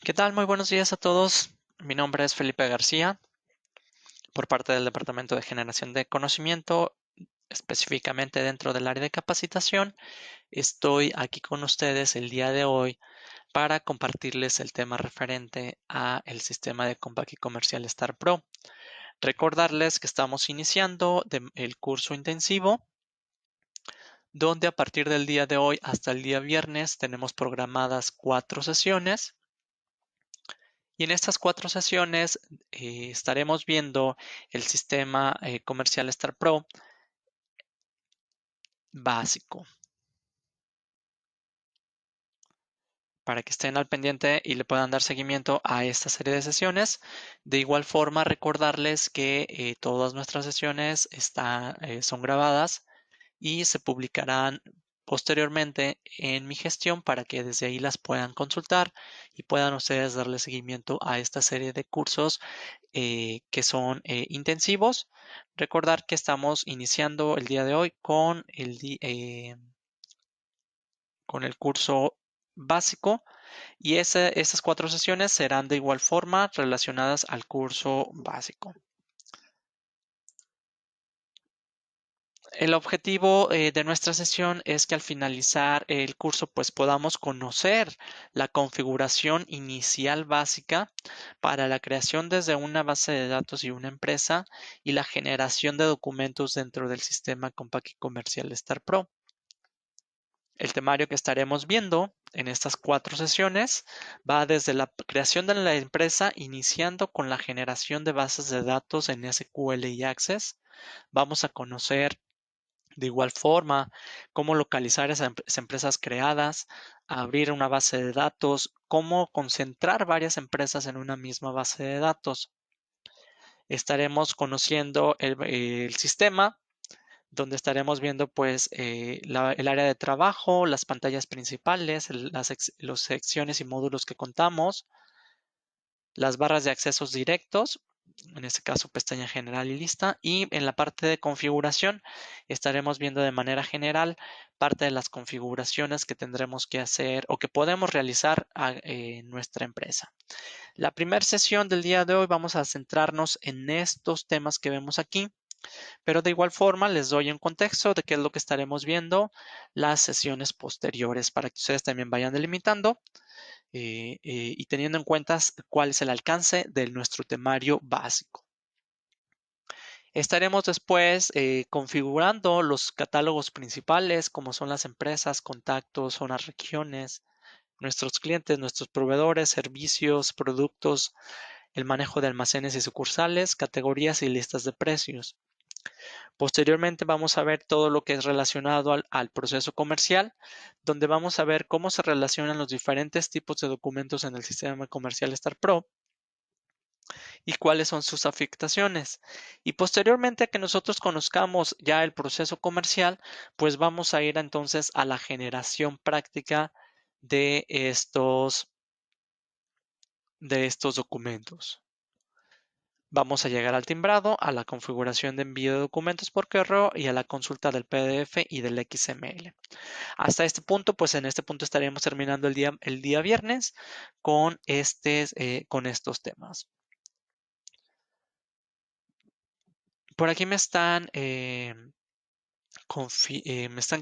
¿Qué tal? Muy buenos días a todos. Mi nombre es Felipe García, por parte del Departamento de Generación de Conocimiento, específicamente dentro del área de capacitación. Estoy aquí con ustedes el día de hoy para compartirles el tema referente a el sistema de Compact y Comercial Star Pro. Recordarles que estamos iniciando el curso intensivo, donde a partir del día de hoy hasta el día viernes tenemos programadas 4 sesiones. Y en estas 4 sesiones estaremos viendo el sistema comercial Star Pro básico, para que estén al pendiente y le puedan dar seguimiento a esta serie de sesiones. De igual forma, recordarles que todas nuestras sesiones son grabadas y se publicarán posteriormente en mi gestión para que desde ahí las puedan consultar y puedan ustedes darle seguimiento a esta serie de cursos que son intensivos. Recordar que estamos iniciando el día de hoy con el curso básico y esas 4 sesiones serán de igual forma relacionadas al curso básico. El objetivo de nuestra sesión es que al finalizar el curso pues podamos conocer la configuración inicial básica para la creación desde una base de datos y una empresa y la generación de documentos dentro del sistema Compact y Comercial Star Pro. El temario que estaremos viendo en estas 4 sesiones va desde la creación de la empresa, iniciando con la generación de bases de datos en SQL y Access. Vamos a conocer de igual forma cómo localizar esas empresas creadas, abrir una base de datos, cómo concentrar varias empresas en una misma base de datos. Estaremos conociendo el sistema, donde estaremos viendo pues el área de trabajo, las pantallas principales, las secciones y módulos que contamos, las barras de accesos directos, en este caso pestaña general y lista, y en la parte de configuración estaremos viendo de manera general parte de las configuraciones que tendremos que hacer o que podemos realizar en nuestra empresa. La primera sesión del día de hoy vamos a centrarnos en estos temas que vemos aquí, pero de igual forma les doy un contexto de qué es lo que estaremos viendo las sesiones posteriores para que ustedes también vayan delimitando y teniendo en cuenta cuál es el alcance de nuestro temario básico. Estaremos después configurando los catálogos principales, como son las empresas, contactos, zonas, regiones, nuestros clientes, nuestros proveedores, servicios, productos, el manejo de almacenes y sucursales, categorías y listas de precios. Posteriormente vamos a ver todo lo que es relacionado al proceso comercial, donde vamos a ver cómo se relacionan los diferentes tipos de documentos en el sistema comercial Star Pro y cuáles son sus afectaciones. Y posteriormente a que nosotros conozcamos ya el proceso comercial, pues vamos a ir entonces a la generación práctica de estos documentos. Vamos a llegar al timbrado, a la configuración de envío de documentos por correo y a la consulta del PDF y del XML. Hasta este punto, pues en este punto estaríamos terminando el día viernes con estos temas. Por aquí me están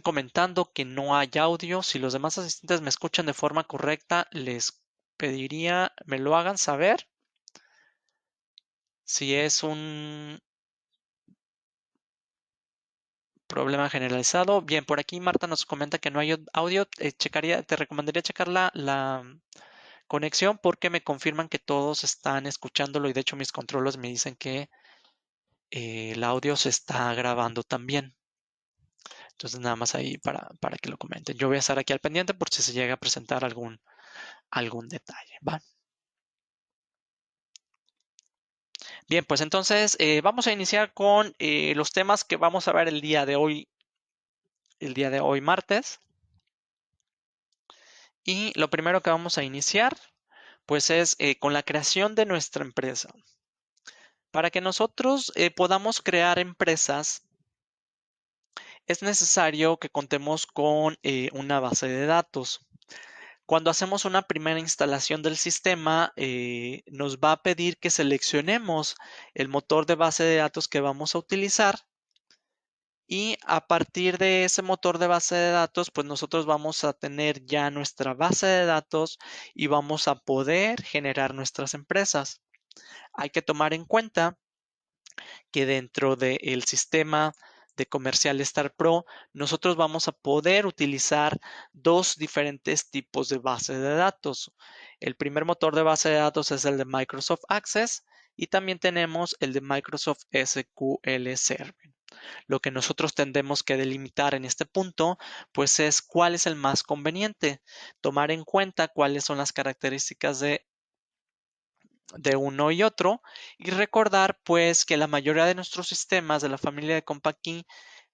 comentando que no hay audio. Si los demás asistentes me escuchan de forma correcta, les pediría me lo hagan saber. Si es un problema generalizado. Bien, por aquí Marta nos comenta que no hay audio. Te recomendaría checar la conexión porque me confirman que todos están escuchándolo y de hecho mis controles me dicen que el audio se está grabando también. Entonces nada más ahí para que lo comenten. Yo voy a estar aquí al pendiente por si se llega a presentar algún detalle. ¿Va? Bien, pues entonces vamos a iniciar con los temas que vamos a ver el día de hoy martes. Y lo primero que vamos a iniciar pues es con la creación de nuestra empresa. Para que nosotros podamos crear empresas, es necesario que contemos con una base de datos. Cuando hacemos una primera instalación del sistema, nos va a pedir que seleccionemos el motor de base de datos que vamos a utilizar y a partir de ese motor de base de datos, pues nosotros vamos a tener ya nuestra base de datos y vamos a poder generar nuestras empresas. Hay que tomar en cuenta que dentro del sistema de Comercial Star Pro, nosotros vamos a poder utilizar dos diferentes tipos de base de datos. El primer motor de base de datos es el de Microsoft Access y también tenemos el de Microsoft SQL Server. Lo que nosotros tendremos que delimitar en este punto, pues es cuál es el más conveniente, tomar en cuenta cuáles son las características de uno y otro y recordar pues que la mayoría de nuestros sistemas de la familia de Compact Key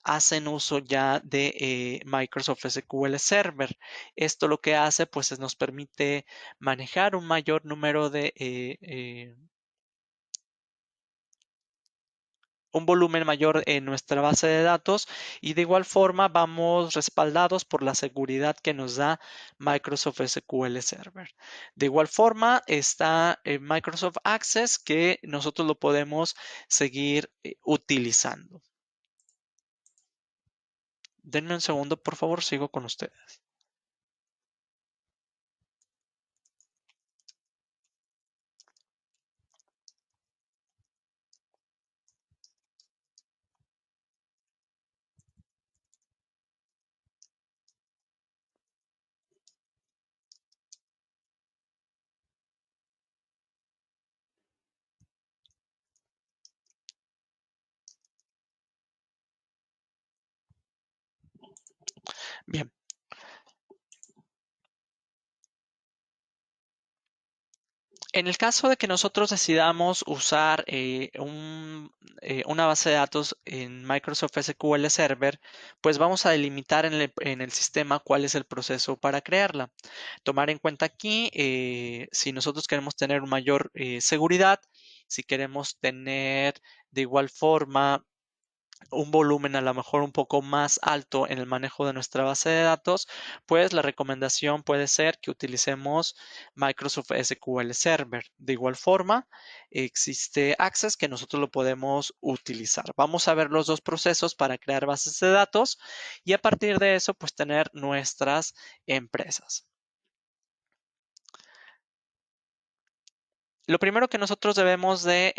hacen uso ya de Microsoft SQL Server. Esto lo que hace pues es nos permite manejar un mayor número de un volumen mayor en nuestra base de datos y de igual forma vamos respaldados por la seguridad que nos da Microsoft SQL Server. De igual forma está Microsoft Access que nosotros lo podemos seguir utilizando. Denme un segundo, por favor, sigo con ustedes. Bien, en el caso de que nosotros decidamos usar una base de datos en Microsoft SQL Server, pues vamos a delimitar en el sistema cuál es el proceso para crearla. Tomar en cuenta aquí, si nosotros queremos tener mayor seguridad, si queremos tener de igual forma un volumen a lo mejor un poco más alto en el manejo de nuestra base de datos, pues la recomendación puede ser que utilicemos Microsoft SQL Server. De igual forma, existe Access que nosotros lo podemos utilizar. Vamos a ver los dos procesos para crear bases de datos y a partir de eso, pues tener nuestras empresas. Lo primero que nosotros debemos de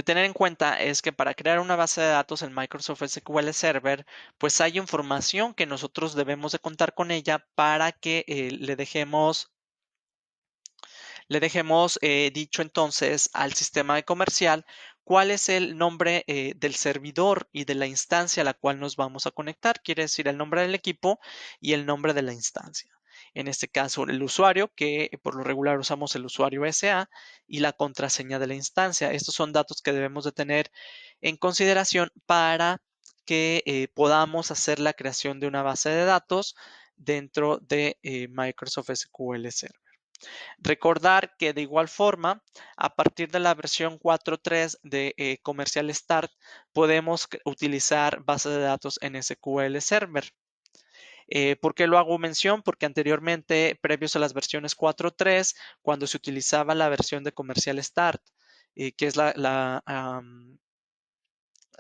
tener en cuenta es que para crear una base de datos en Microsoft SQL Server, pues hay información que nosotros debemos de contar con ella para que le dejemos dicho entonces al sistema de comercial cuál es el nombre del servidor y de la instancia a la cual nos vamos a conectar. Quiere decir el nombre del equipo y el nombre de la instancia. En este caso, el usuario, que por lo regular usamos el usuario SA y la contraseña de la instancia. Estos son datos que debemos de tener en consideración para que podamos hacer la creación de una base de datos dentro de Microsoft SQL Server. Recordar que de igual forma, a partir de la versión 4.3 de Comercial Start, podemos utilizar base de datos en SQL Server. ¿Por qué lo hago mención? Porque anteriormente, previos a las versiones 4.3, cuando se utilizaba la versión de Comercial Start, que es la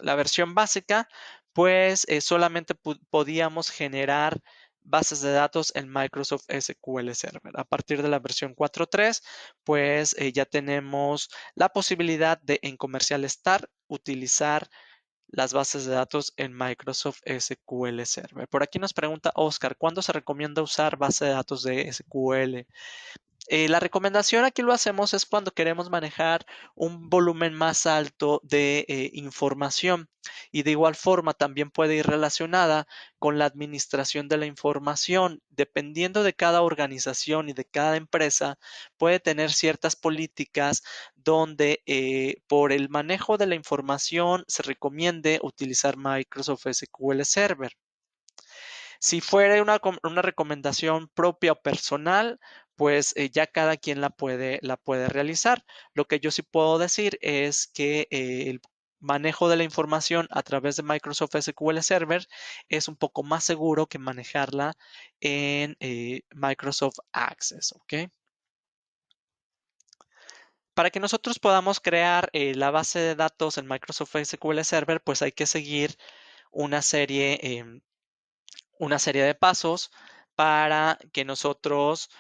versión básica, pues solamente podíamos generar bases de datos en Microsoft SQL Server. A partir de la versión 4.3, pues ya tenemos la posibilidad de en Comercial Start utilizar las bases de datos en Microsoft SQL Server. Por aquí nos pregunta Oscar, ¿cuándo se recomienda usar base de datos de SQL? La recomendación aquí lo hacemos es cuando queremos manejar un volumen más alto de información y de igual forma también puede ir relacionada con la administración de la información. Dependiendo de cada organización y de cada empresa, puede tener ciertas políticas donde por el manejo de la información se recomiende utilizar Microsoft SQL Server. Si fuera una recomendación propia o personal, pues ya cada quien la puede realizar. Lo que yo sí puedo decir es que manejo de la información a través de Microsoft SQL Server es un poco más seguro que manejarla en Microsoft Access, ¿ok? Para que nosotros podamos crear la base de datos en Microsoft SQL Server, pues hay que seguir una serie, una serie de pasos para que nosotros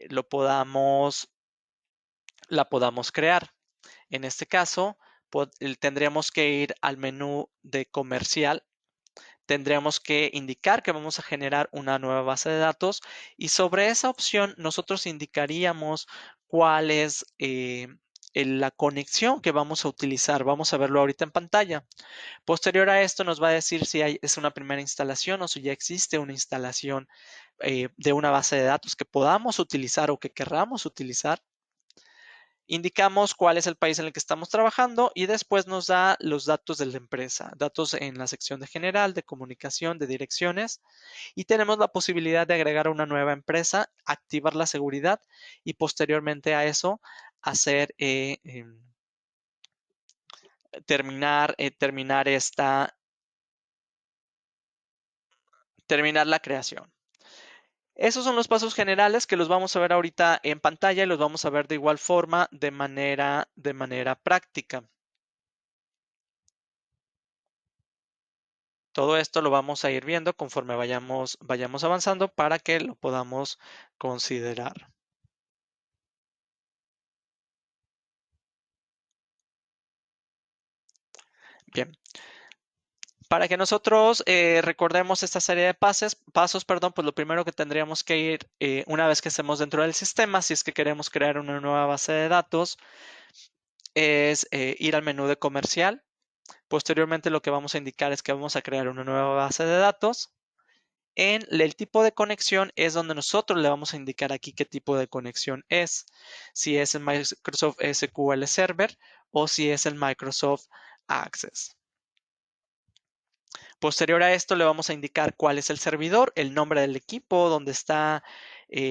la podamos crear. En este caso, tendríamos que ir al menú de comercial, tendríamos que indicar que vamos a generar una nueva base de datos y sobre esa opción nosotros indicaríamos cuál es la conexión que vamos a utilizar. Vamos a verlo ahorita en pantalla. Posterior a esto nos va a decir si es una primera instalación o si ya existe una instalación de una base de datos que podamos utilizar o que querramos utilizar. Indicamos cuál es el país en el que estamos trabajando y después nos da los datos de la empresa, datos en la sección de general, de comunicación, de direcciones y tenemos la posibilidad de agregar una nueva empresa, activar la seguridad y posteriormente a eso hacer terminar la creación. Esos son los pasos generales que los vamos a ver ahorita en pantalla y los vamos a ver de igual forma de manera práctica. Todo esto lo vamos a ir viendo conforme vayamos avanzando para que lo podamos considerar. Bien. Para que nosotros recordemos esta serie de pasos, perdón, pues lo primero que tendríamos que ir, una vez que estemos dentro del sistema, si es que queremos crear una nueva base de datos, es ir al menú de comercial. Posteriormente lo que vamos a indicar es que vamos a crear una nueva base de datos. En el tipo de conexión es donde nosotros le vamos a indicar aquí qué tipo de conexión es, si es el Microsoft SQL Server o si es el Microsoft Access. Posterior a esto le vamos a indicar cuál es el servidor, el nombre del equipo, donde está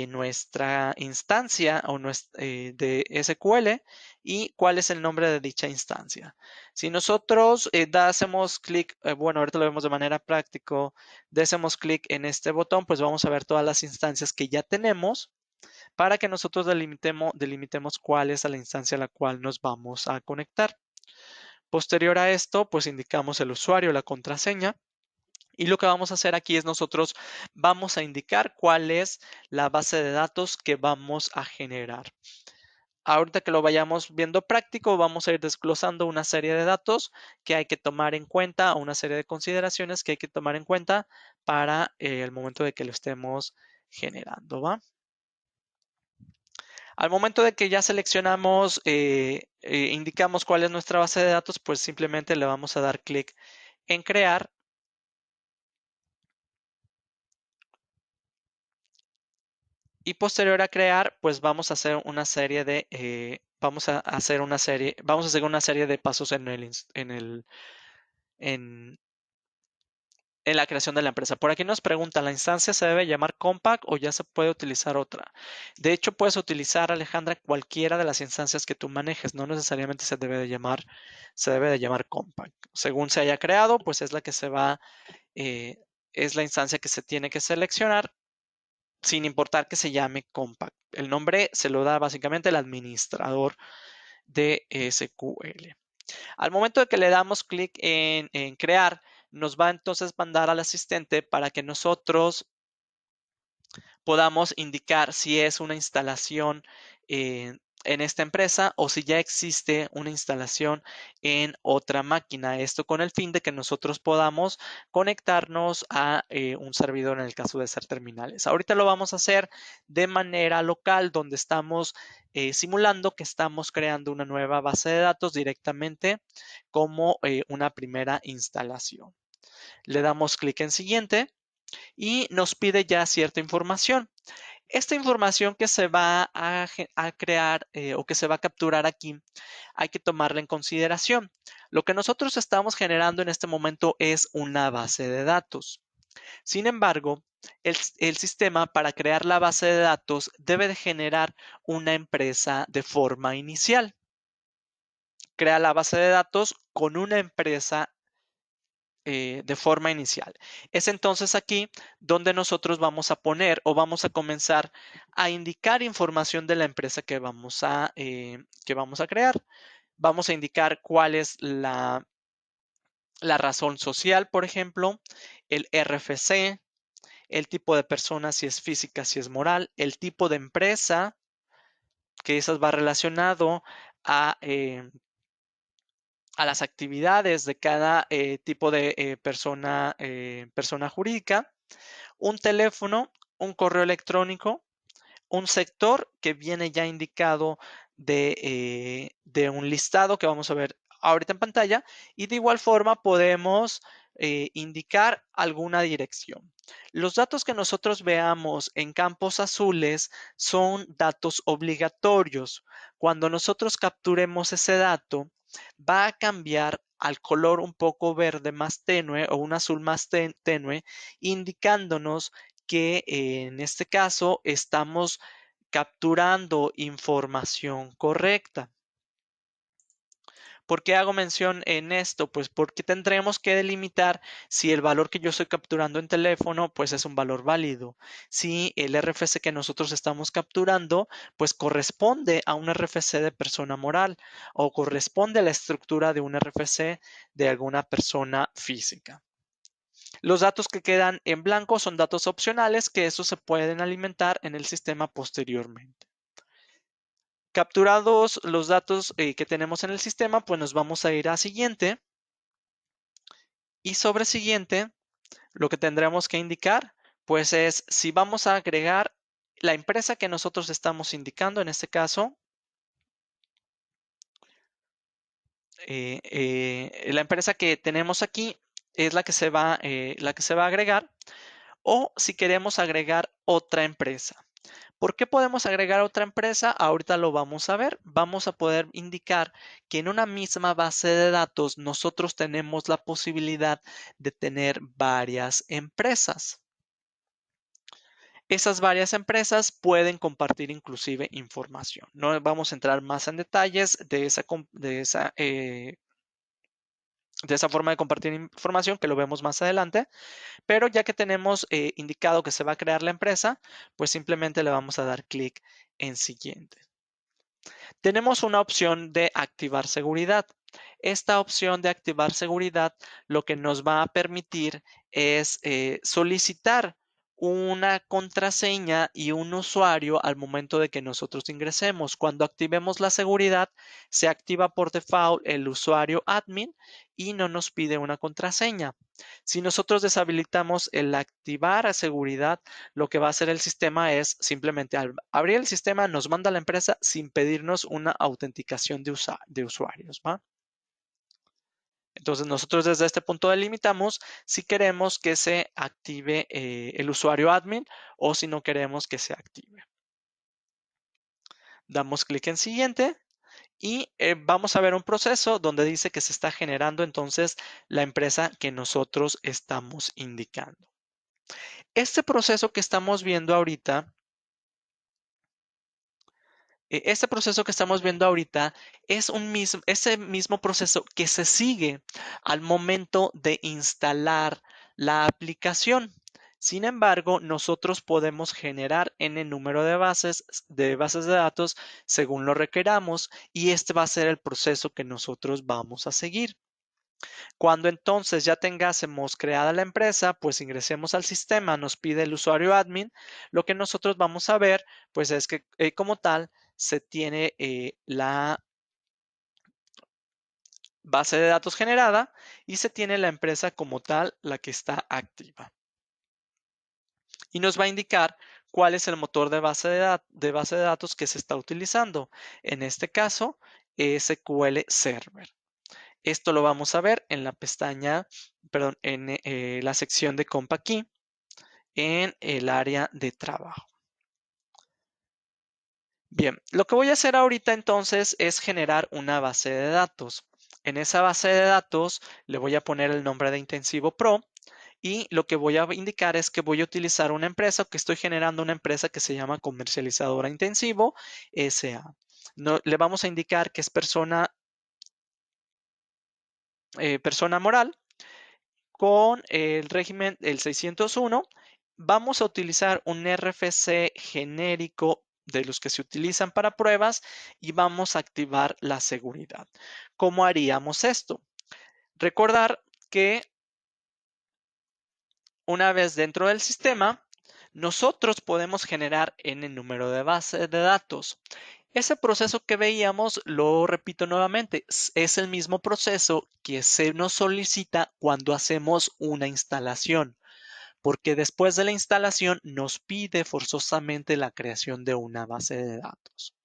nuestra instancia o de SQL y cuál es el nombre de dicha instancia. Si nosotros hacemos clic, bueno, ahorita lo vemos de manera práctica, hacemos clic en este botón, pues vamos a ver todas las instancias que ya tenemos para que nosotros delimitemos cuál es la instancia a la cual nos vamos a conectar. Posterior a esto, pues indicamos el usuario, la contraseña. Y lo que vamos a hacer aquí es nosotros vamos a indicar cuál es la base de datos que vamos a generar. Ahorita que lo vayamos viendo práctico, vamos a ir desglosando una serie de datos que hay que tomar en cuenta, una serie de consideraciones que hay que tomar en cuenta para el momento de que lo estemos generando, ¿va? Al momento de que ya seleccionamos, indicamos cuál es nuestra base de datos, pues simplemente le vamos a dar clic en crear. Y posterior a crear, pues vamos a hacer una serie de, vamos a seguir una serie de pasos en, en la creación de la empresa. Por aquí nos pregunta, ¿la instancia se debe llamar Compact o ya se puede utilizar otra? De hecho, puedes utilizar, Alejandra, cualquiera de las instancias que tú manejes. No necesariamente se debe de llamar Compact. Según se haya creado, pues es la que es la instancia que se tiene que seleccionar sin importar que se llame Compact. El nombre se lo da básicamente el administrador de SQL. Al momento de que le damos clic en crear, nos va entonces a mandar al asistente para que nosotros podamos indicar si es una instalación en esta empresa o si ya existe una instalación en otra máquina. Esto con el fin de que nosotros podamos conectarnos a un servidor en el caso de ser terminales. Ahorita lo vamos a hacer de manera local, donde estamos simulando que estamos creando una nueva base de datos directamente como una primera instalación. Le damos clic en siguiente y nos pide ya cierta información. Esta información que se va a crear o que se va a capturar aquí, hay que tomarla en consideración. Lo que nosotros estamos generando en este momento es una base de datos. Sin embargo, el sistema para crear la base de datos debe de generar una empresa de forma inicial. crea la base de datos con una empresa de forma inicial. Es entonces aquí donde nosotros vamos a poner o vamos a comenzar a indicar información de la empresa que vamos a crear. Vamos a indicar cuál es la razón social, por ejemplo, el RFC, el tipo de persona, si es física, si es moral, el tipo de empresa, que eso va relacionado a las actividades de cada tipo de persona jurídica, un teléfono, un correo electrónico, un sector que viene ya indicado de un listado que vamos a ver ahorita en pantalla, y de igual forma podemos indicar alguna dirección. Los datos que nosotros veamos en campos azules son datos obligatorios. Cuando nosotros capturemos ese dato, va a cambiar al color un poco verde más tenue o un azul más tenue, indicándonos que en este caso estamos capturando información correcta. ¿Por qué hago mención en esto? Pues porque tendremos que delimitar si el valor que yo estoy capturando en teléfono pues es un valor válido. Si el RFC que nosotros estamos capturando pues corresponde a un RFC de persona moral o corresponde a la estructura de un RFC de alguna persona física. Los datos que quedan en blanco son datos opcionales que esos se pueden alimentar en el sistema posteriormente. Capturados los datos que tenemos en el sistema, pues nos vamos a ir a siguiente. Y sobre siguiente, lo que tendremos que indicar, pues es si vamos a agregar la empresa que nosotros estamos indicando, en este caso, la empresa que tenemos aquí es la que se va a agregar, o si queremos agregar otra empresa. ¿Por qué podemos agregar otra empresa? Ahorita lo vamos a ver. Vamos a poder indicar que en una misma base de datos nosotros tenemos la posibilidad de tener varias empresas. Esas varias empresas pueden compartir inclusive información. No vamos a entrar más en detalles de esa forma de compartir información que lo vemos más adelante, pero ya que tenemos indicado que se va a crear la empresa, pues simplemente le vamos a dar clic en siguiente. Tenemos una opción de activar seguridad. Esta opción de activar seguridad lo que nos va a permitir es solicitar una contraseña y un usuario al momento de que nosotros ingresemos. Cuando activemos la seguridad, se activa por default el usuario admin y no nos pide una contraseña. Si nosotros deshabilitamos el activar a seguridad, lo que va a hacer el sistema es simplemente al abrir el sistema nos manda a la empresa sin pedirnos una autenticación de usuarios, ¿va? Entonces nosotros desde este punto delimitamos si queremos que se active el usuario admin o si no queremos que se active. Damos clic en siguiente y vamos a ver un proceso donde dice que se está generando entonces la empresa que nosotros estamos indicando. Este proceso que estamos viendo ahorita este proceso que estamos viendo ahorita es ese mismo proceso que se sigue al momento de instalar la aplicación. Sin embargo, nosotros podemos generar n número de bases de datos según lo requeramos y este va a ser el proceso que nosotros vamos a seguir. Cuando entonces ya tengásemos creada la empresa, pues ingresemos al sistema, nos pide el usuario admin. Lo que nosotros vamos a ver, pues es que como tal se tiene la base de datos generada y se tiene la empresa como tal, la que está activa. Y nos va a indicar cuál es el motor de base de datos que se está utilizando. En este caso, SQL Server. Esto lo vamos a ver en la pestaña, perdón, en la sección de Compa Key en el área de trabajo. Bien, lo que voy a hacer ahorita entonces es generar una base de datos. En esa base de datos le voy a poner el nombre de Intensivo Pro y lo que voy a indicar es que voy a utilizar una empresa, que estoy generando una empresa que se llama Comercializadora Intensivo SA. No, le vamos a indicar que es persona persona moral con el régimen el 601, vamos a utilizar un RFC genérico de los que se utilizan para pruebas y vamos a activar la seguridad. ¿Cómo haríamos esto? Recordar que una vez dentro del sistema, nosotros podemos generar n número de bases de datos. Ese proceso que veíamos, lo repito nuevamente, es el mismo proceso que se nos solicita cuando hacemos una instalación, porque después de la instalación nos pide forzosamente la creación de una base de datos.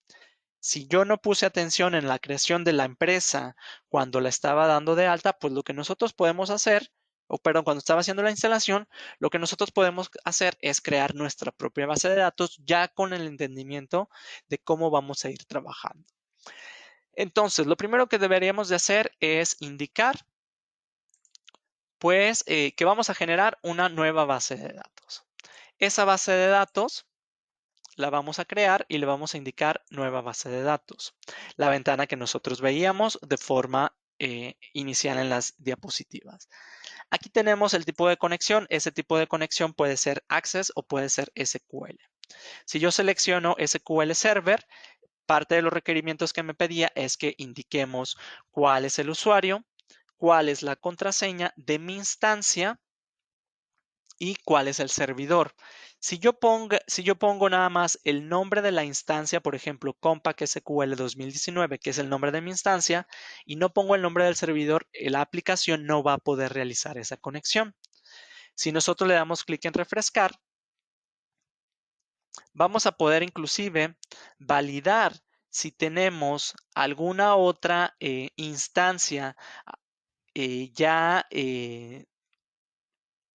Si yo no puse atención en la creación de la empresa cuando la estaba dando de alta, pues lo que nosotros podemos hacer, o perdón, cuando estaba haciendo la instalación, lo que nosotros podemos hacer es crear nuestra propia base de datos ya con el entendimiento de cómo vamos a ir trabajando. Entonces, lo primero que deberíamos de hacer es indicar, pues, que vamos a generar una nueva base de datos. Esa base de datos la vamos a crear y le vamos a indicar nueva base de datos. La ventana que nosotros veíamos de forma inicial en las diapositivas. Aquí tenemos el tipo de conexión. Ese tipo de conexión puede ser Access o puede ser SQL. Si yo selecciono SQL Server, parte de los requerimientos que me pedía es que indiquemos cuál es el usuario, cuál es la contraseña de mi instancia y cuál es el servidor. Si yo pongo nada más el nombre de la instancia, por ejemplo, Compact SQL 2019, que es el nombre de mi instancia, y no pongo el nombre del servidor, la aplicación no va a poder realizar esa conexión. Si nosotros le damos clic en refrescar, vamos a poder inclusive validar si tenemos alguna otra instancia ya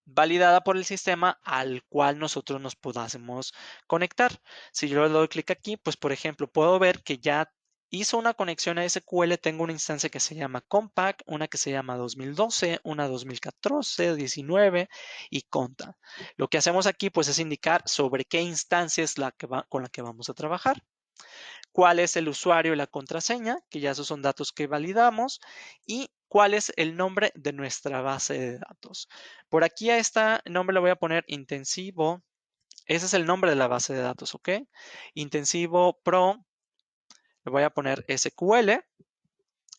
validada por el sistema al cual nosotros nos podamos conectar. Si yo le doy clic aquí, pues por ejemplo, puedo ver que ya hizo una conexión a SQL. Tengo una instancia que se llama Compact, una que se llama 2012, una 2014, 19 y Conta. Lo que hacemos aquí pues es indicar sobre qué instancia es con la que vamos a trabajar, cuál es el usuario y la contraseña, que ya esos son datos que validamos, y cuál es el nombre de nuestra base de datos. Por aquí a este nombre le voy a poner intensivo. Ese es el nombre de la base de datos, ¿ok? Intensivo Pro, le voy a poner SQL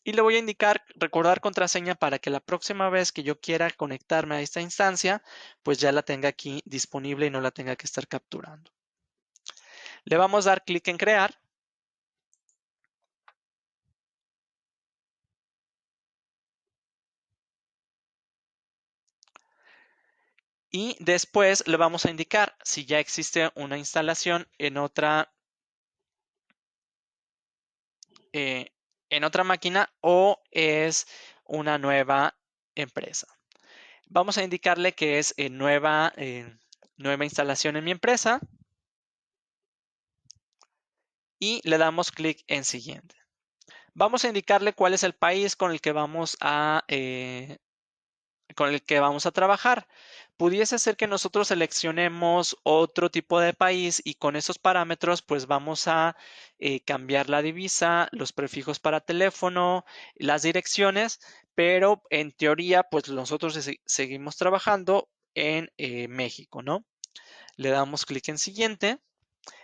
y le voy a indicar recordar contraseña para que la próxima vez que yo quiera conectarme a esta instancia, pues ya la tenga aquí disponible y no la tenga que estar capturando. Le vamos a dar clic en crear. Y después le vamos a indicar si ya existe una instalación eh, en otra máquina o es una nueva empresa. Vamos a indicarle que es nueva instalación en mi empresa y le damos clic en siguiente. Vamos a indicarle cuál es el país con el que vamos a trabajar. Pudiese ser que nosotros seleccionemos otro tipo de país y con esos parámetros pues vamos a cambiar la divisa, los prefijos para teléfono, las direcciones, pero en teoría pues nosotros seguimos trabajando en México, ¿no? Le damos clic en siguiente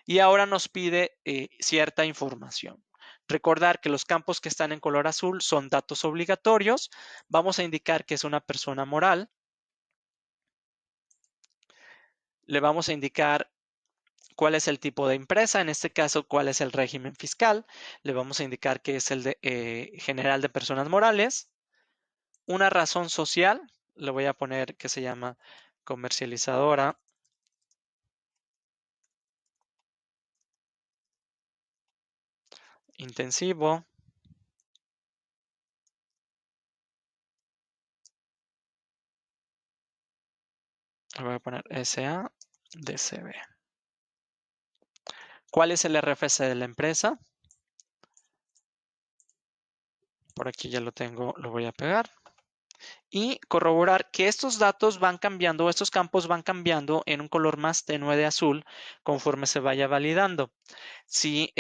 y ahora nos pide cierta información. Recordar que los campos que están en color azul son datos obligatorios. Vamos a indicar que es una persona moral. Le vamos a indicar cuál es el tipo de empresa, en este caso, cuál es el régimen fiscal. Le vamos a indicar que es el de, general de personas morales. Una razón social, le voy a poner que se llama comercializadora intensivo. Le voy a poner SADCB. ¿Cuál es el RFC de la empresa? Por aquí ya lo tengo, lo voy a pegar. Y corroborar que estos datos van cambiando, estos campos van cambiando en un color más tenue de azul conforme se vaya validando. Si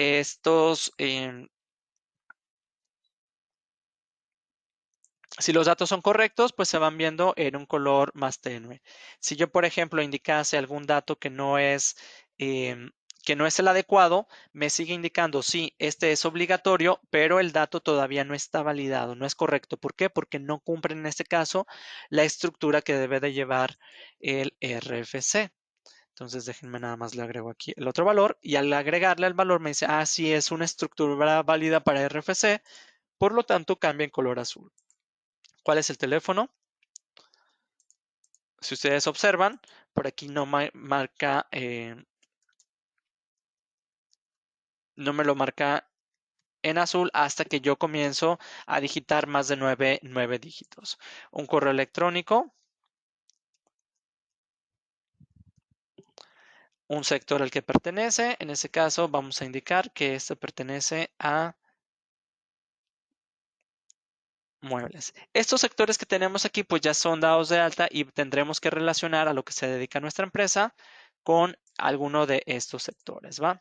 Si los datos son correctos, pues se van viendo en un color más tenue. Si yo, por ejemplo, indicase algún dato que no es el adecuado, me sigue indicando, sí, este es obligatorio, pero el dato todavía no está validado, no es correcto. ¿Por qué? Porque no cumple en este caso la estructura que debe de llevar el RFC. Entonces, déjenme nada más le agrego aquí el otro valor y al agregarle el valor me dice, ah, sí, es una estructura válida para RFC, por lo tanto cambia en color azul. ¿Cuál es el teléfono? Si ustedes observan, por aquí no me lo marca en azul hasta que yo comienzo a digitar más de nueve dígitos. Un correo electrónico, un sector al que pertenece. En ese caso, vamos a indicar que este pertenece a muebles. Estos sectores que tenemos aquí, pues ya son dados de alta y tendremos que relacionar a lo que se dedica nuestra empresa con alguno de estos sectores, ¿va?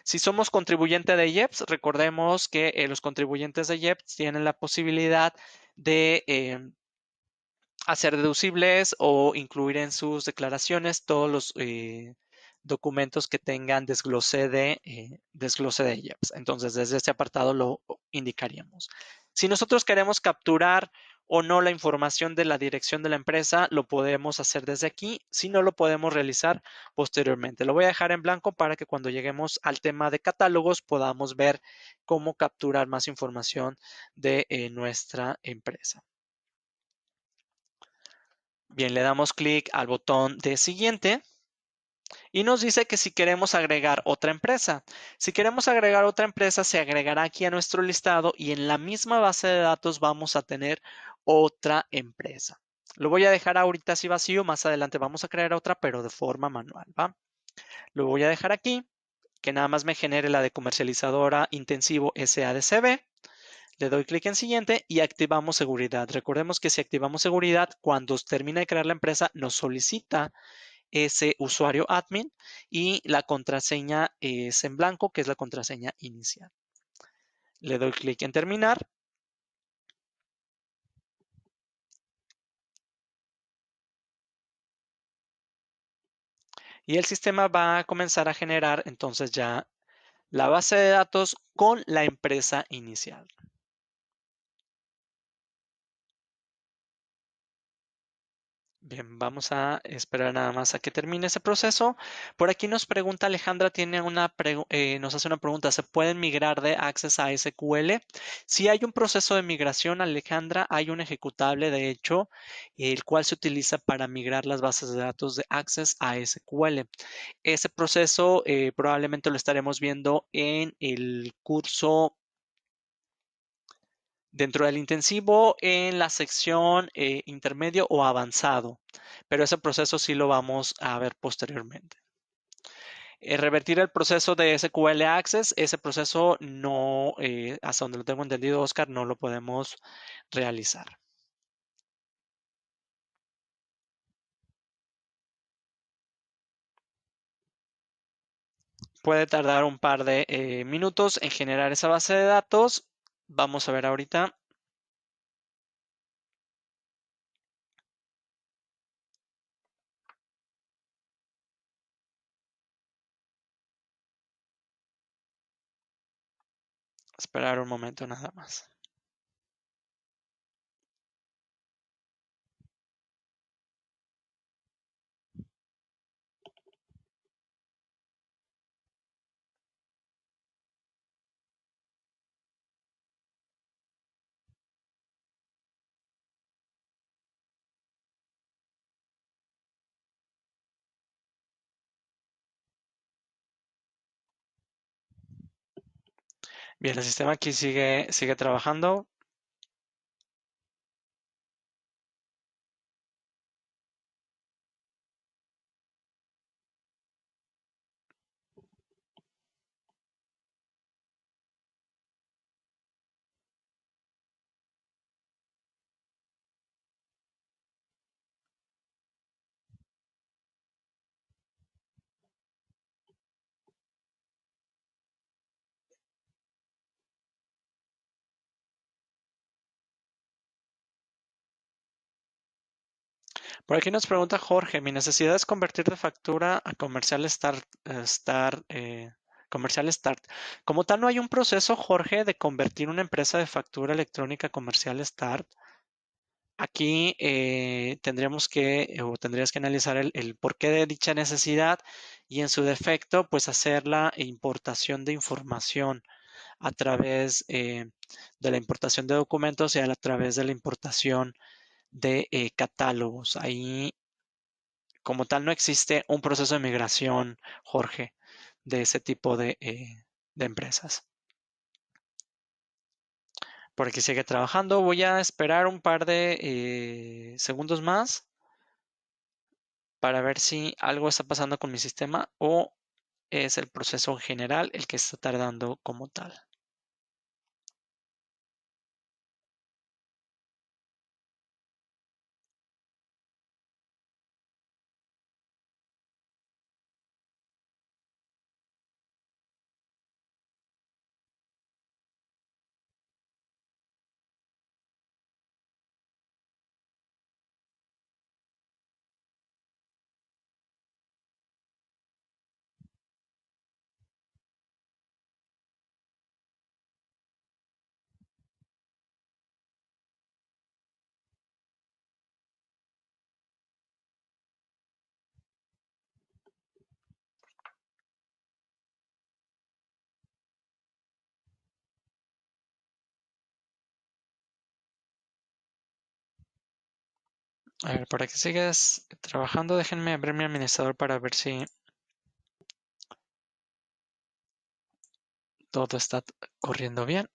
Si somos contribuyente de IEPS, recordemos que los contribuyentes de IEPS tienen la posibilidad de hacer deducibles o incluir en sus declaraciones todos los documentos que tengan desglose de IEPS. Entonces, desde este apartado lo indicaríamos. Si nosotros queremos capturar o no la información de la dirección de la empresa, lo podemos hacer desde aquí. Si no, lo podemos realizar posteriormente. Lo voy a dejar en blanco para que cuando lleguemos al tema de catálogos podamos ver cómo capturar más información de nuestra empresa. Bien, le damos clic al botón de siguiente y nos dice que si queremos agregar otra empresa. Si queremos agregar otra empresa, se agregará aquí a nuestro listado y en la misma base de datos vamos a tener otra empresa. Lo voy a dejar ahorita así vacío, más adelante vamos a crear otra, pero de forma manual, ¿va? Lo voy a dejar aquí, que nada más me genere la de comercializadora intensivo SADCB. Le doy clic en siguiente y activamos seguridad. Recordemos que si activamos seguridad, cuando termina de crear la empresa, nos solicita ese usuario admin y la contraseña es en blanco, que es la contraseña inicial. Le doy clic en terminar. Y el sistema va a comenzar a generar entonces ya la base de datos con la empresa inicial. Bien, vamos a esperar nada más a que termine ese proceso. Por aquí nos pregunta Alejandra, nos hace una pregunta, ¿se pueden migrar de Access a SQL? Si hay un proceso de migración, Alejandra, hay un ejecutable, de hecho, el cual se utiliza para migrar las bases de datos de Access a SQL. Ese proceso probablemente lo estaremos viendo en el curso dentro del intensivo en la sección intermedio o avanzado, pero ese proceso sí lo vamos a ver posteriormente. Revertir el proceso de SQL Access, ese proceso no, hasta donde lo tengo entendido, Oscar, no lo podemos realizar. Puede tardar un par de minutos en generar esa base de datos. Vamos a ver ahorita. Esperar un momento nada más. Bien, el sistema aquí sigue trabajando. Por aquí nos pregunta Jorge, mi necesidad es convertir de factura a comercial start. Como tal, no hay un proceso, Jorge, de convertir una empresa de factura electrónica a comercial start. Aquí tendríamos o tendrías que analizar el porqué de dicha necesidad y en su defecto, pues hacer la importación de información a través de la importación de documentos y a través de la importación de catálogos. Ahí, como tal, no existe un proceso de migración, Jorge, de ese tipo de empresas. Por aquí sigue trabajando. Voy a esperar un par de segundos más para ver si algo está pasando con mi sistema o es el proceso general el que está tardando como tal. A ver, para que sigas trabajando, déjenme abrir mi administrador para ver si todo está corriendo bien.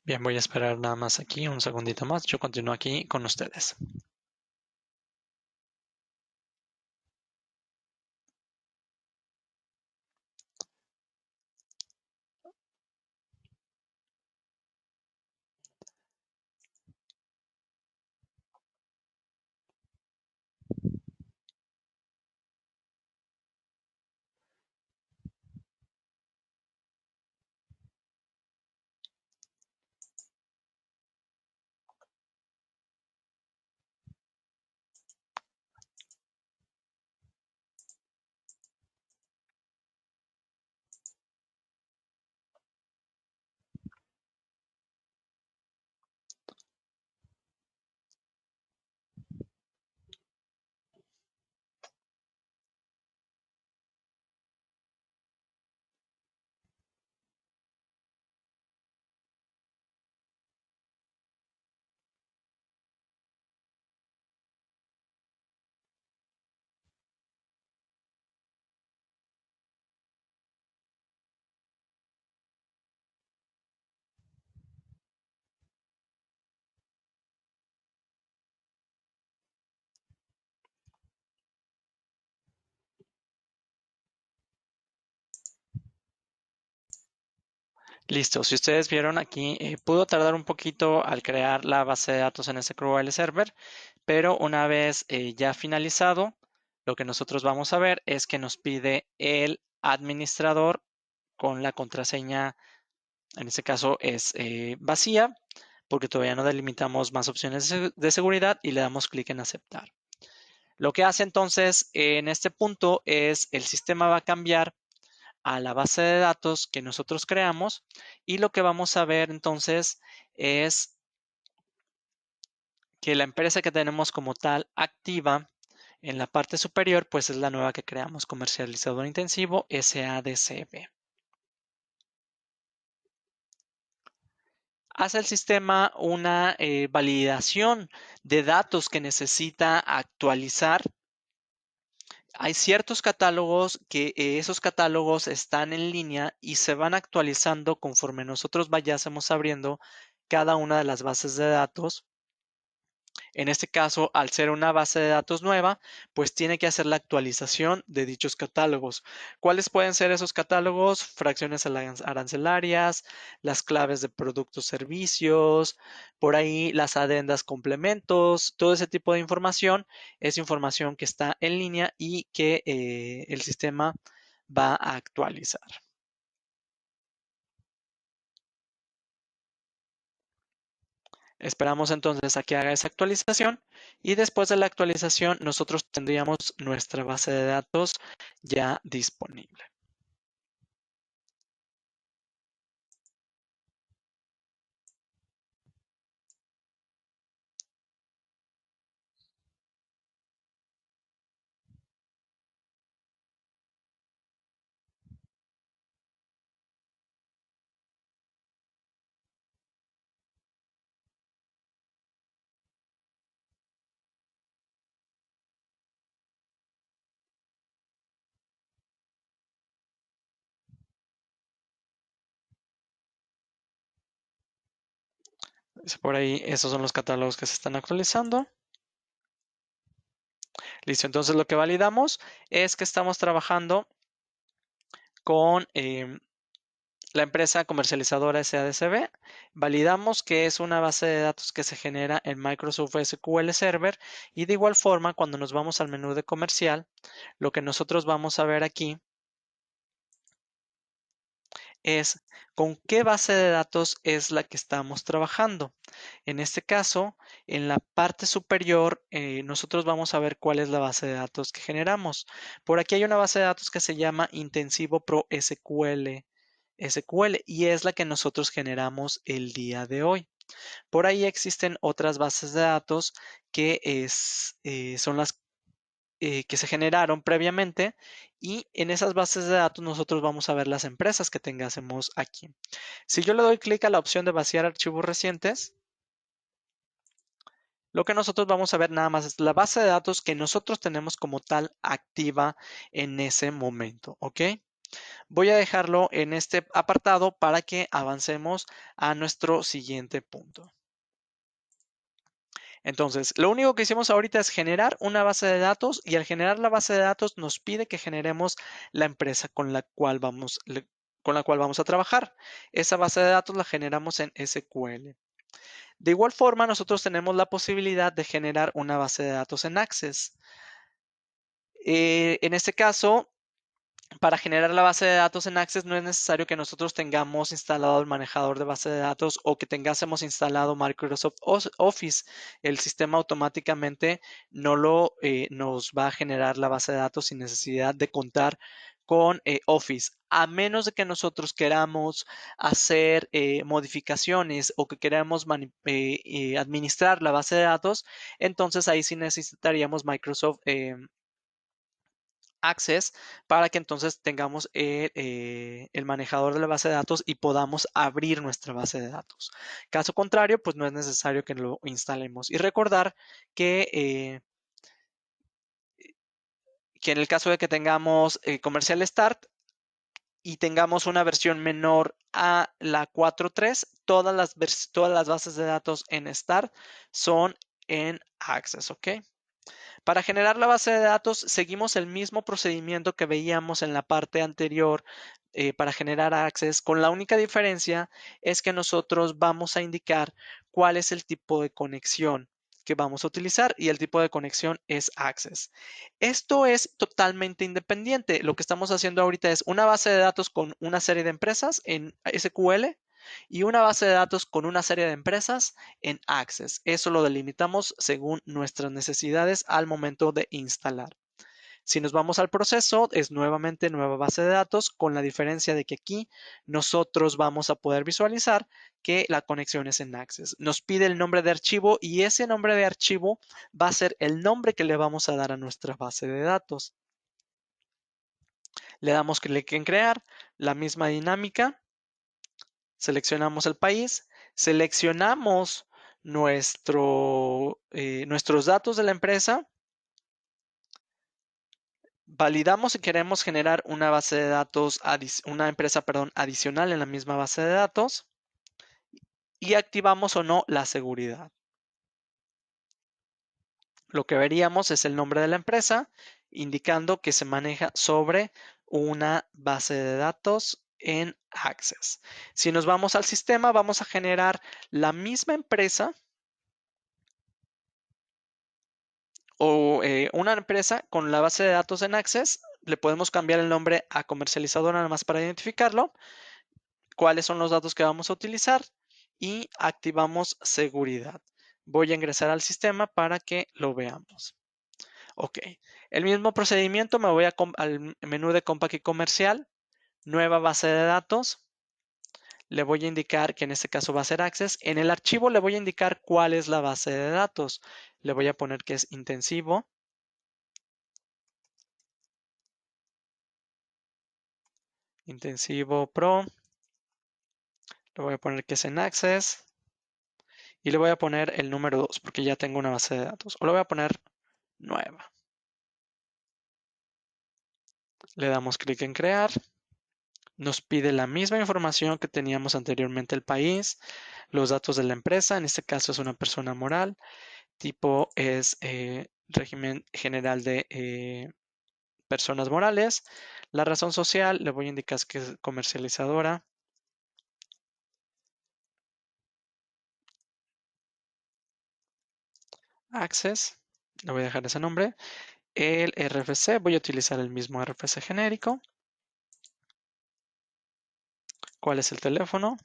Bien, voy a esperar nada más aquí un segundito más. Yo continúo aquí con ustedes. Listo, si ustedes vieron aquí, pudo tardar un poquito al crear la base de datos en SQL Server, pero una vez ya finalizado, lo que nosotros vamos a ver es que nos pide el administrador con la contraseña, en este caso es vacía, porque todavía no delimitamos más opciones de seguridad y le damos clic en aceptar. Lo que hace entonces en este punto es el sistema va a cambiar a la base de datos que nosotros creamos y lo que vamos a ver entonces es que la empresa que tenemos como tal activa en la parte superior pues es la nueva que creamos, comercializador intensivo SADCB. Hace el sistema una validación de datos que necesita actualizar. Hay ciertos catálogos que esos catálogos están en línea y se van actualizando conforme nosotros vayásemos abriendo cada una de las bases de datos. En este caso, al ser una base de datos nueva, pues tiene que hacer la actualización de dichos catálogos. ¿Cuáles pueden ser esos catálogos? Fracciones arancelarias, las claves de productos, servicios, por ahí las adendas, complementos, todo ese tipo de información es información que está en línea y que el sistema va a actualizar. Esperamos entonces a que haga esa actualización y después de la actualización nosotros tendríamos nuestra base de datos ya disponible. Por ahí esos son los catálogos que se están actualizando. Listo, entonces lo que validamos es que estamos trabajando con la empresa comercializadora SADCB. Validamos que es una base de datos que se genera en Microsoft SQL Server y de igual forma cuando nos vamos al menú de comercial, lo que nosotros vamos a ver aquí es con qué base de datos es la que estamos trabajando. En este caso, en la parte superior, nosotros vamos a ver cuál es la base de datos que generamos. Por aquí hay una base de datos que se llama Intensivo Pro SQL y es la que nosotros generamos el día de hoy. Por ahí existen otras bases de datos que son las que se generaron previamente y en esas bases de datos nosotros vamos a ver las empresas que tengásemos aquí. Si yo le doy clic a la opción de vaciar archivos recientes, lo que nosotros vamos a ver nada más es la base de datos que nosotros tenemos como tal activa en ese momento, ¿ok? Voy a dejarlo en este apartado para que avancemos a nuestro siguiente punto. Entonces, lo único que hicimos ahorita es generar una base de datos y al generar la base de datos nos pide que generemos la empresa con la cual vamos a trabajar. Esa base de datos la generamos en SQL. De igual forma, nosotros tenemos la posibilidad de generar una base de datos en Access. En este caso, para generar la base de datos en Access no es necesario que nosotros tengamos instalado el manejador de base de datos o que tengásemos instalado Microsoft Office. El sistema automáticamente nos va a generar la base de datos sin necesidad de contar con Office. A menos de que nosotros queramos hacer modificaciones o que queramos administrar la base de datos, entonces ahí sí necesitaríamos Microsoft Access para que entonces tengamos el manejador de la base de datos y podamos abrir nuestra base de datos. Caso contrario, pues no es necesario que lo instalemos. Y recordar que en el caso de que tengamos Comercial Start y tengamos una versión menor a la 4.3, todas las bases de datos en Start son en Access, ¿ok? Para generar la base de datos, seguimos el mismo procedimiento que veíamos en la parte anterior para generar access, con la única diferencia es que nosotros vamos a indicar cuál es el tipo de conexión que vamos a utilizar y el tipo de conexión es access. Esto es totalmente independiente. Lo que estamos haciendo ahorita es una base de datos con una serie de empresas en SQL y una base de datos con una serie de empresas en Access. Eso lo delimitamos según nuestras necesidades al momento de instalar. Si nos vamos al proceso, es nuevamente nueva base de datos, con la diferencia de que aquí nosotros vamos a poder visualizar que la conexión es en Access. Nos pide el nombre de archivo y ese nombre de archivo va a ser el nombre que le vamos a dar a nuestra base de datos. Le damos clic en crear, la misma dinámica, seleccionamos el país, seleccionamos nuestros datos de la empresa, validamos si queremos generar una base de datos, una empresa, perdón, adicional en la misma base de datos y activamos o no la seguridad. Lo que veríamos es el nombre de la empresa, indicando que se maneja sobre una base de datos en Access. Si nos vamos al sistema, vamos a generar la misma empresa o una empresa con la base de datos en Access. Le podemos cambiar el nombre a comercializador nada más para identificarlo, cuáles son los datos que vamos a utilizar y activamos seguridad. Voy a ingresar al sistema para que lo veamos. Ok, el mismo procedimiento, me voy al menú de Compact y Comercial, nueva base de datos. Le voy a indicar que en este caso va a ser Access. En el archivo le voy a indicar cuál es la base de datos. Le voy a poner que es intensivo. Intensivo Pro. Le voy a poner que es en Access. Y le voy a poner el número 2 porque ya tengo una base de datos. O le voy a poner nueva. Le damos clic en crear. Nos pide la misma información que teníamos anteriormente el país, los datos de la empresa, en este caso es una persona moral, tipo es régimen general de personas morales, la razón social, le voy a indicar que es comercializadora, Access, le voy a dejar ese nombre, el RFC, voy a utilizar el mismo RFC genérico, cuál es el teléfono,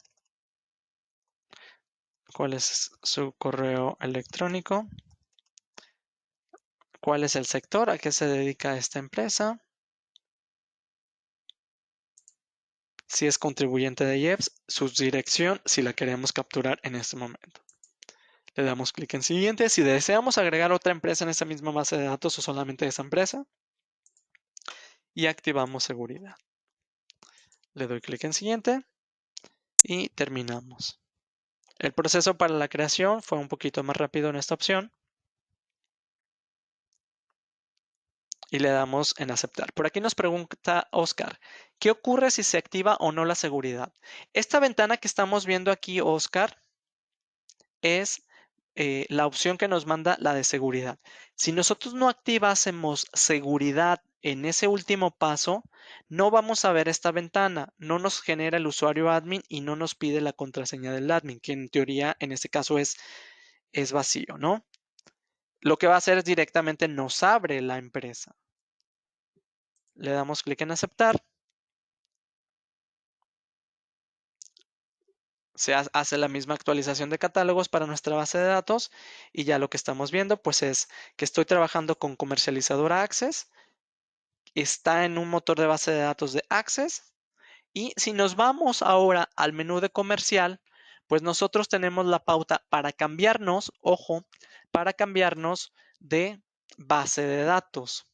cuál es su correo electrónico, cuál es el sector a que se dedica esta empresa, si es contribuyente de IEPS, su dirección si la queremos capturar en este momento. Le damos clic en siguiente. Si deseamos agregar otra empresa en esa misma base de datos o solamente esa empresa, y activamos seguridad. Le doy clic en siguiente y terminamos. El proceso para la creación fue un poquito más rápido en esta opción y le damos en aceptar. Por aquí nos pregunta Oscar, ¿qué ocurre si se activa o no la seguridad? Esta ventana que estamos viendo aquí, Oscar, es la opción que nos manda la de seguridad. Si nosotros no activásemos seguridad en ese último paso, no vamos a ver esta ventana, no nos genera el usuario admin y no nos pide la contraseña del admin, que en teoría en este caso es vacío, ¿no? Lo que va a hacer es directamente nos abre la empresa. Le damos clic en aceptar. Se hace la misma actualización de catálogos para nuestra base de datos y ya lo que estamos viendo pues es que estoy trabajando con comercializadora Access, está en un motor de base de datos de Access y si nos vamos ahora al menú de comercial, pues nosotros tenemos la pauta para cambiarnos, ojo, para cambiarnos de base de datos.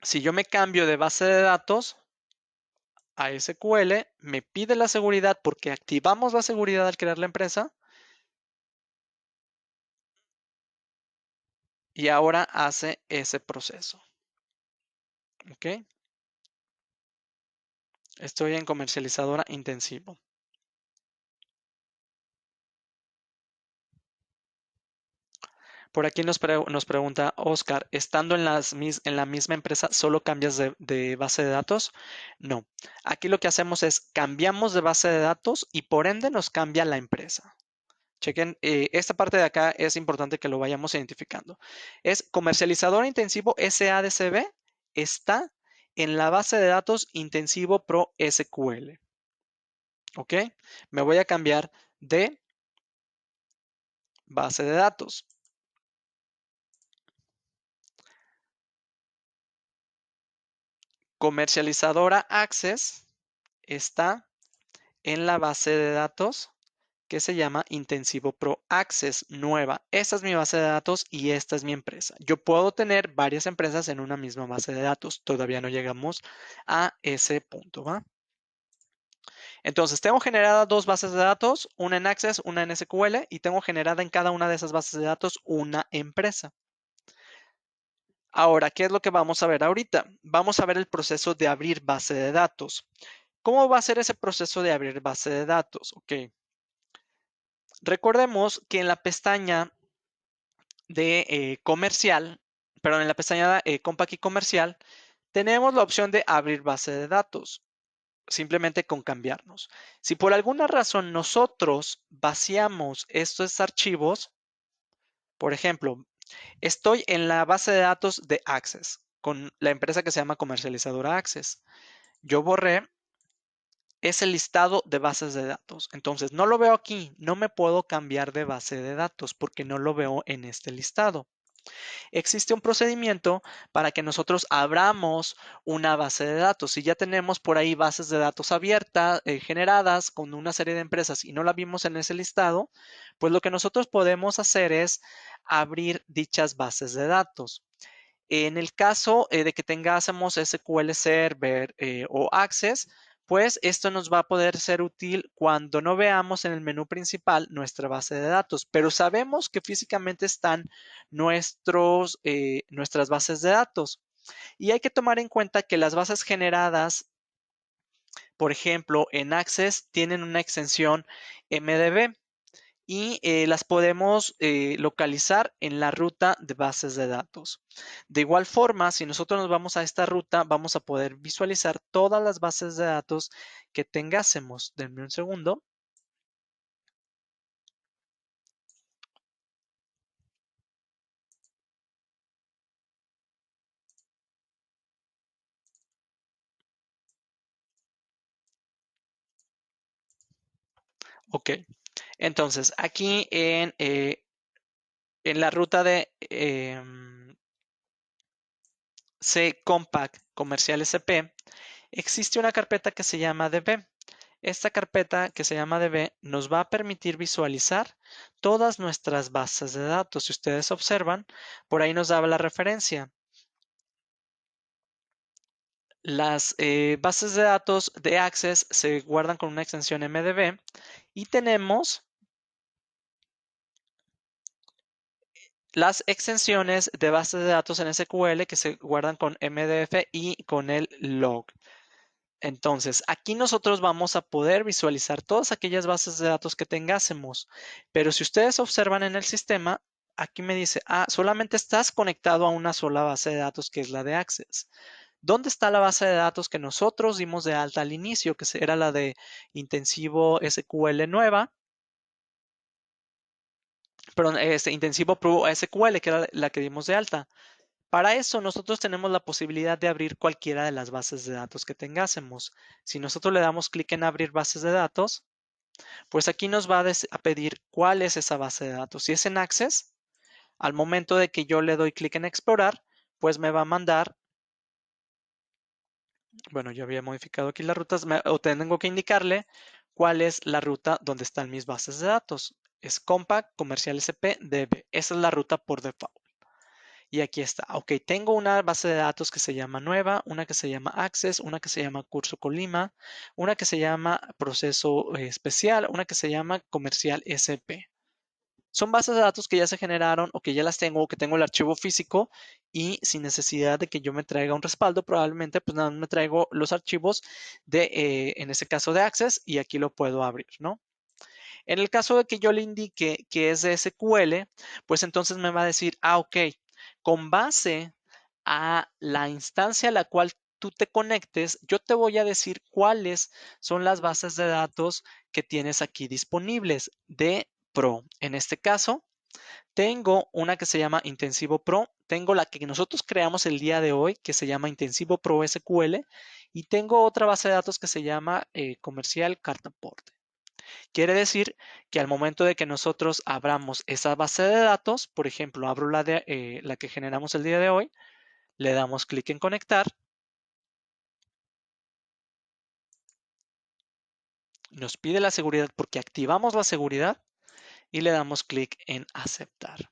Si yo me cambio de base de datos a SQL, me pide la seguridad porque activamos la seguridad al crear la empresa y ahora hace ese proceso. ¿Ok? Estoy en comercializadora intensivo. Por aquí nos pregunta Oscar, ¿estando en la misma empresa solo cambias de base de datos? No. Aquí lo que hacemos es cambiamos de base de datos y por ende nos cambia la empresa. Chequen, esta parte de acá es importante que lo vayamos identificando. Es comercializador intensivo SADCB, está en la base de datos intensivo Pro SQL. ¿Ok? Me voy a cambiar de base de datos. Comercializadora Access está en la base de datos que se llama Intensivo Pro Access nueva. Esta es mi base de datos y esta es mi empresa. Yo puedo tener varias empresas en una misma base de datos. Todavía no llegamos a ese punto, ¿va? Entonces, tengo generadas dos bases de datos, una en Access, una en SQL, y tengo generada en cada una de esas bases de datos una empresa. Ahora, ¿qué es lo que vamos a ver ahorita? Vamos a ver el proceso de abrir base de datos. ¿Cómo va a ser ese proceso de abrir base de datos? Ok. Recordemos que en la pestaña de comercial, perdón, en la pestaña Compact y comercial, tenemos la opción de abrir base de datos, simplemente con cambiarnos. Si por alguna razón nosotros vaciamos estos archivos, por ejemplo, estoy en la base de datos de Access, con la empresa que se llama comercializadora Access. Yo borré ese listado de bases de datos. Entonces, no lo veo aquí, no me puedo cambiar de base de datos porque no lo veo en este listado. Existe un procedimiento para que nosotros abramos una base de datos. Si ya tenemos por ahí bases de datos abiertas, generadas con una serie de empresas y no la vimos en ese listado, pues lo que nosotros podemos hacer es abrir dichas bases de datos. En el caso de que tengásemos SQL Server o Access, pues esto nos va a poder ser útil cuando no veamos en el menú principal nuestra base de datos, pero sabemos que físicamente están nuestras bases de datos. Y hay que tomar en cuenta que las bases generadas, por ejemplo, en Access tienen una extensión MDB y las podemos localizar en la ruta de bases de datos. De igual forma, si nosotros nos vamos a esta ruta, vamos a poder visualizar todas las bases de datos que tengásemos. Denme un segundo. Ok, entonces aquí en la ruta de C Compact Comercial SP, existe una carpeta que se llama DB. Esta carpeta que se llama DB nos va a permitir visualizar todas nuestras bases de datos. Si ustedes observan, por ahí nos daba la referencia. Las bases de datos de Access se guardan con una extensión MDB y tenemos las extensiones de bases de datos en SQL que se guardan con MDF y con el log. Entonces, aquí nosotros vamos a poder visualizar todas aquellas bases de datos que tengásemos. Pero si ustedes observan en el sistema, aquí me dice, solamente estás conectado a una sola base de datos que es la de Access. ¿Dónde está la base de datos que nosotros dimos de alta al inicio, que era la de Intensivo SQL nueva? Perdón, Intensivo Pro SQL, que era la que dimos de alta. Para eso nosotros tenemos la posibilidad de abrir cualquiera de las bases de datos que tengásemos. Si nosotros le damos clic en abrir bases de datos, pues aquí nos va a pedir cuál es esa base de datos. Si es en Access, al momento de que yo le doy clic en explorar, pues me va a mandar, bueno, yo había modificado aquí las rutas, o tengo que indicarle cuál es la ruta donde están mis bases de datos. Es Compact Comercial SP DB. Esa es la ruta por default. Y aquí está. Ok, tengo una base de datos que se llama nueva, una que se llama Access, una que se llama Curso Colima, una que se llama Proceso Especial, una que se llama Comercial SP. Son bases de datos que ya se generaron o que ya las tengo o que tengo el archivo físico y sin necesidad de que yo me traiga un respaldo, probablemente pues nada más me traigo los archivos de, en este caso de Access y aquí lo puedo abrir, ¿no? En el caso de que yo le indique que es de SQL, pues entonces me va a decir, ok, con base a la instancia a la cual tú te conectes, yo te voy a decir cuáles son las bases de datos que tienes aquí disponibles de Pro. En este caso, tengo una que se llama Intensivo Pro, tengo la que nosotros creamos el día de hoy, que se llama Intensivo Pro SQL, y tengo otra base de datos que se llama Comercial Cartaporte. Quiere decir que al momento de que nosotros abramos esa base de datos, por ejemplo, abro la que generamos el día de hoy, le damos clic en conectar, nos pide la seguridad porque activamos la seguridad y le damos clic en aceptar.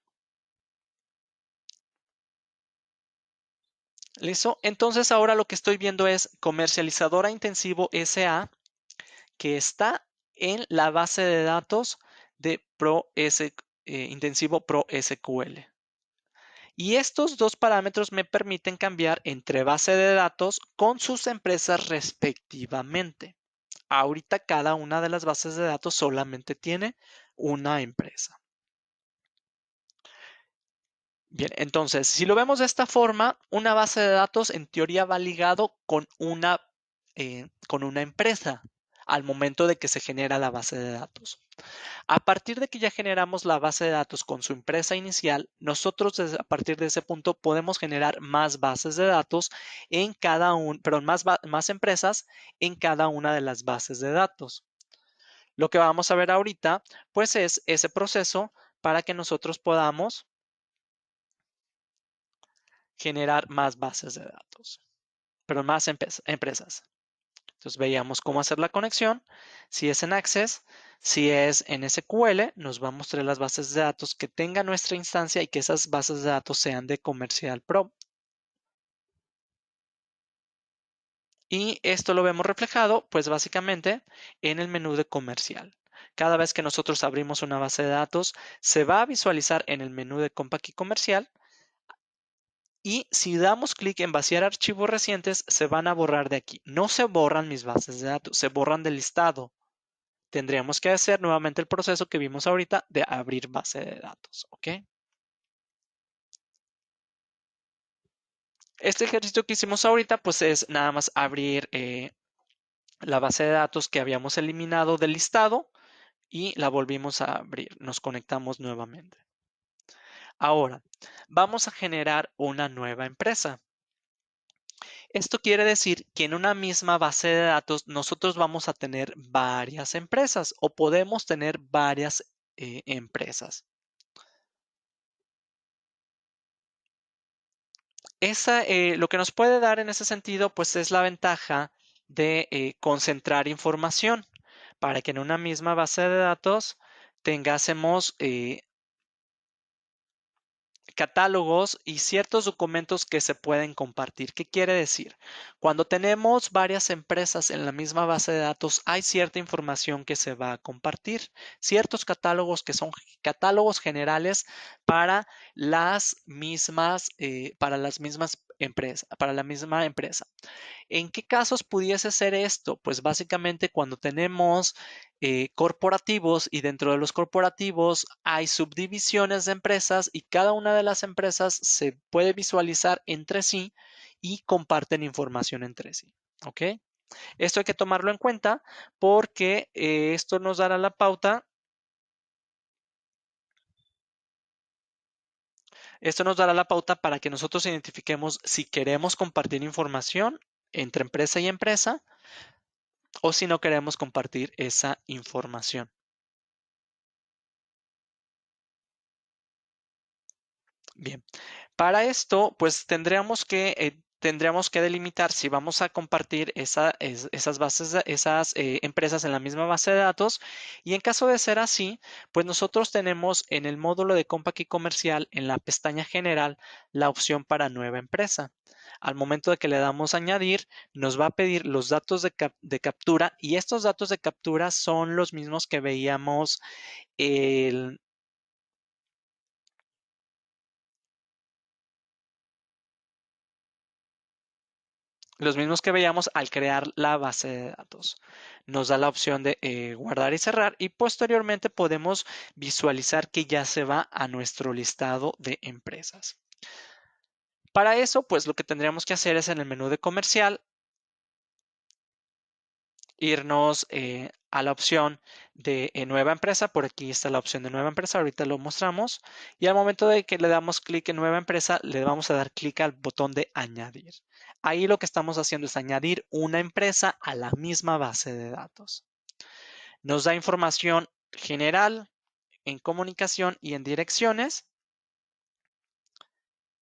¿Listo? Entonces ahora lo que estoy viendo es Comercializadora Intensivo SA que está en la base de datos de Intensivo Pro SQL. Y estos dos parámetros me permiten cambiar entre base de datos con sus empresas respectivamente. Ahorita cada una de las bases de datos solamente tiene una empresa. Bien, entonces, si lo vemos de esta forma, una base de datos en teoría va ligado con una empresa al momento de que se genera la base de datos. A partir de que ya generamos la base de datos con su empresa inicial, nosotros a partir de ese punto podemos generar más bases de datos en más empresas en cada una de las bases de datos. Lo que vamos a ver ahorita, pues es ese proceso para que nosotros podamos generar más bases de datos, pero más empresas. Entonces veíamos cómo hacer la conexión. Si es en Access, si es en SQL, nos va a mostrar las bases de datos que tenga nuestra instancia y que esas bases de datos sean de Comercial Pro. Y esto lo vemos reflejado, pues básicamente en el menú de comercial. Cada vez que nosotros abrimos una base de datos, se va a visualizar en el menú de Compact y comercial. Y si damos clic en vaciar archivos recientes, se van a borrar de aquí. No se borran mis bases de datos, se borran del listado. Tendríamos que hacer nuevamente el proceso que vimos ahorita de abrir base de datos, ¿ok? Este ejercicio que hicimos ahorita, pues es nada más abrir la base de datos que habíamos eliminado del listado y la volvimos a abrir. Nos conectamos nuevamente. Ahora, vamos a generar una nueva empresa. Esto quiere decir que en una misma base de datos nosotros vamos a tener varias empresas o podemos tener varias empresas. Lo que nos puede dar en ese sentido, pues es la ventaja de concentrar información para que en una misma base de datos tengásemos catálogos y ciertos documentos que se pueden compartir. ¿Qué quiere decir? Cuando tenemos varias empresas en la misma base de datos, hay cierta información que se va a compartir, ciertos catálogos que son catálogos generales para las mismas empresas, para la misma empresa. ¿En qué casos pudiese ser esto? Pues básicamente cuando tenemos corporativos y dentro de los corporativos hay subdivisiones de empresas y cada una de las empresas se puede visualizar entre sí y comparten información entre sí. ¿Ok? Esto hay que tomarlo en cuenta porque esto nos dará la pauta para que nosotros identifiquemos si queremos compartir información entre empresa y empresa o si no queremos compartir esa información. Bien, para esto, pues tendríamos que delimitar si vamos a compartir esas empresas en la misma base de datos. Y en caso de ser así, pues nosotros tenemos en el módulo de Compact y Comercial, en la pestaña General, la opción para nueva empresa. Al momento de que le damos añadir, nos va a pedir los datos de captura y estos datos de captura son los mismos que veíamos el, los mismos que veíamos al crear la base de datos. Nos da la opción de guardar y cerrar y posteriormente podemos visualizar que ya se va a nuestro listado de empresas. Para eso, pues lo que tendríamos que hacer es en el menú de comercial, irnos a la opción de nueva empresa. Por aquí está la opción de nueva empresa, ahorita lo mostramos. Y al momento de que le damos clic en nueva empresa, le vamos a dar clic al botón de añadir. Ahí lo que estamos haciendo es añadir una empresa a la misma base de datos. Nos da información general en comunicación y en direcciones.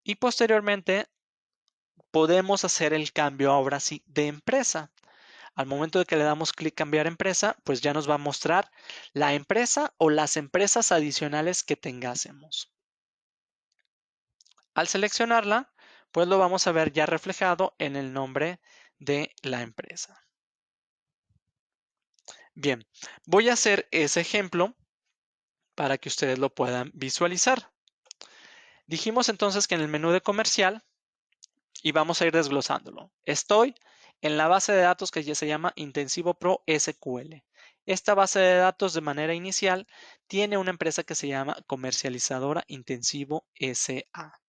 Y posteriormente podemos hacer el cambio ahora sí de empresa. Al momento de que le damos clic cambiar empresa, pues ya nos va a mostrar la empresa o las empresas adicionales que tengásemos. Al seleccionarla, pues lo vamos a ver ya reflejado en el nombre de la empresa. Bien, voy a hacer ese ejemplo para que ustedes lo puedan visualizar. Dijimos entonces que en el menú de comercial, y vamos a ir desglosándolo. Estoy en la base de datos que ya se llama Intensivo Pro SQL. Esta base de datos de manera inicial tiene una empresa que se llama Comercializadora Intensivo SA,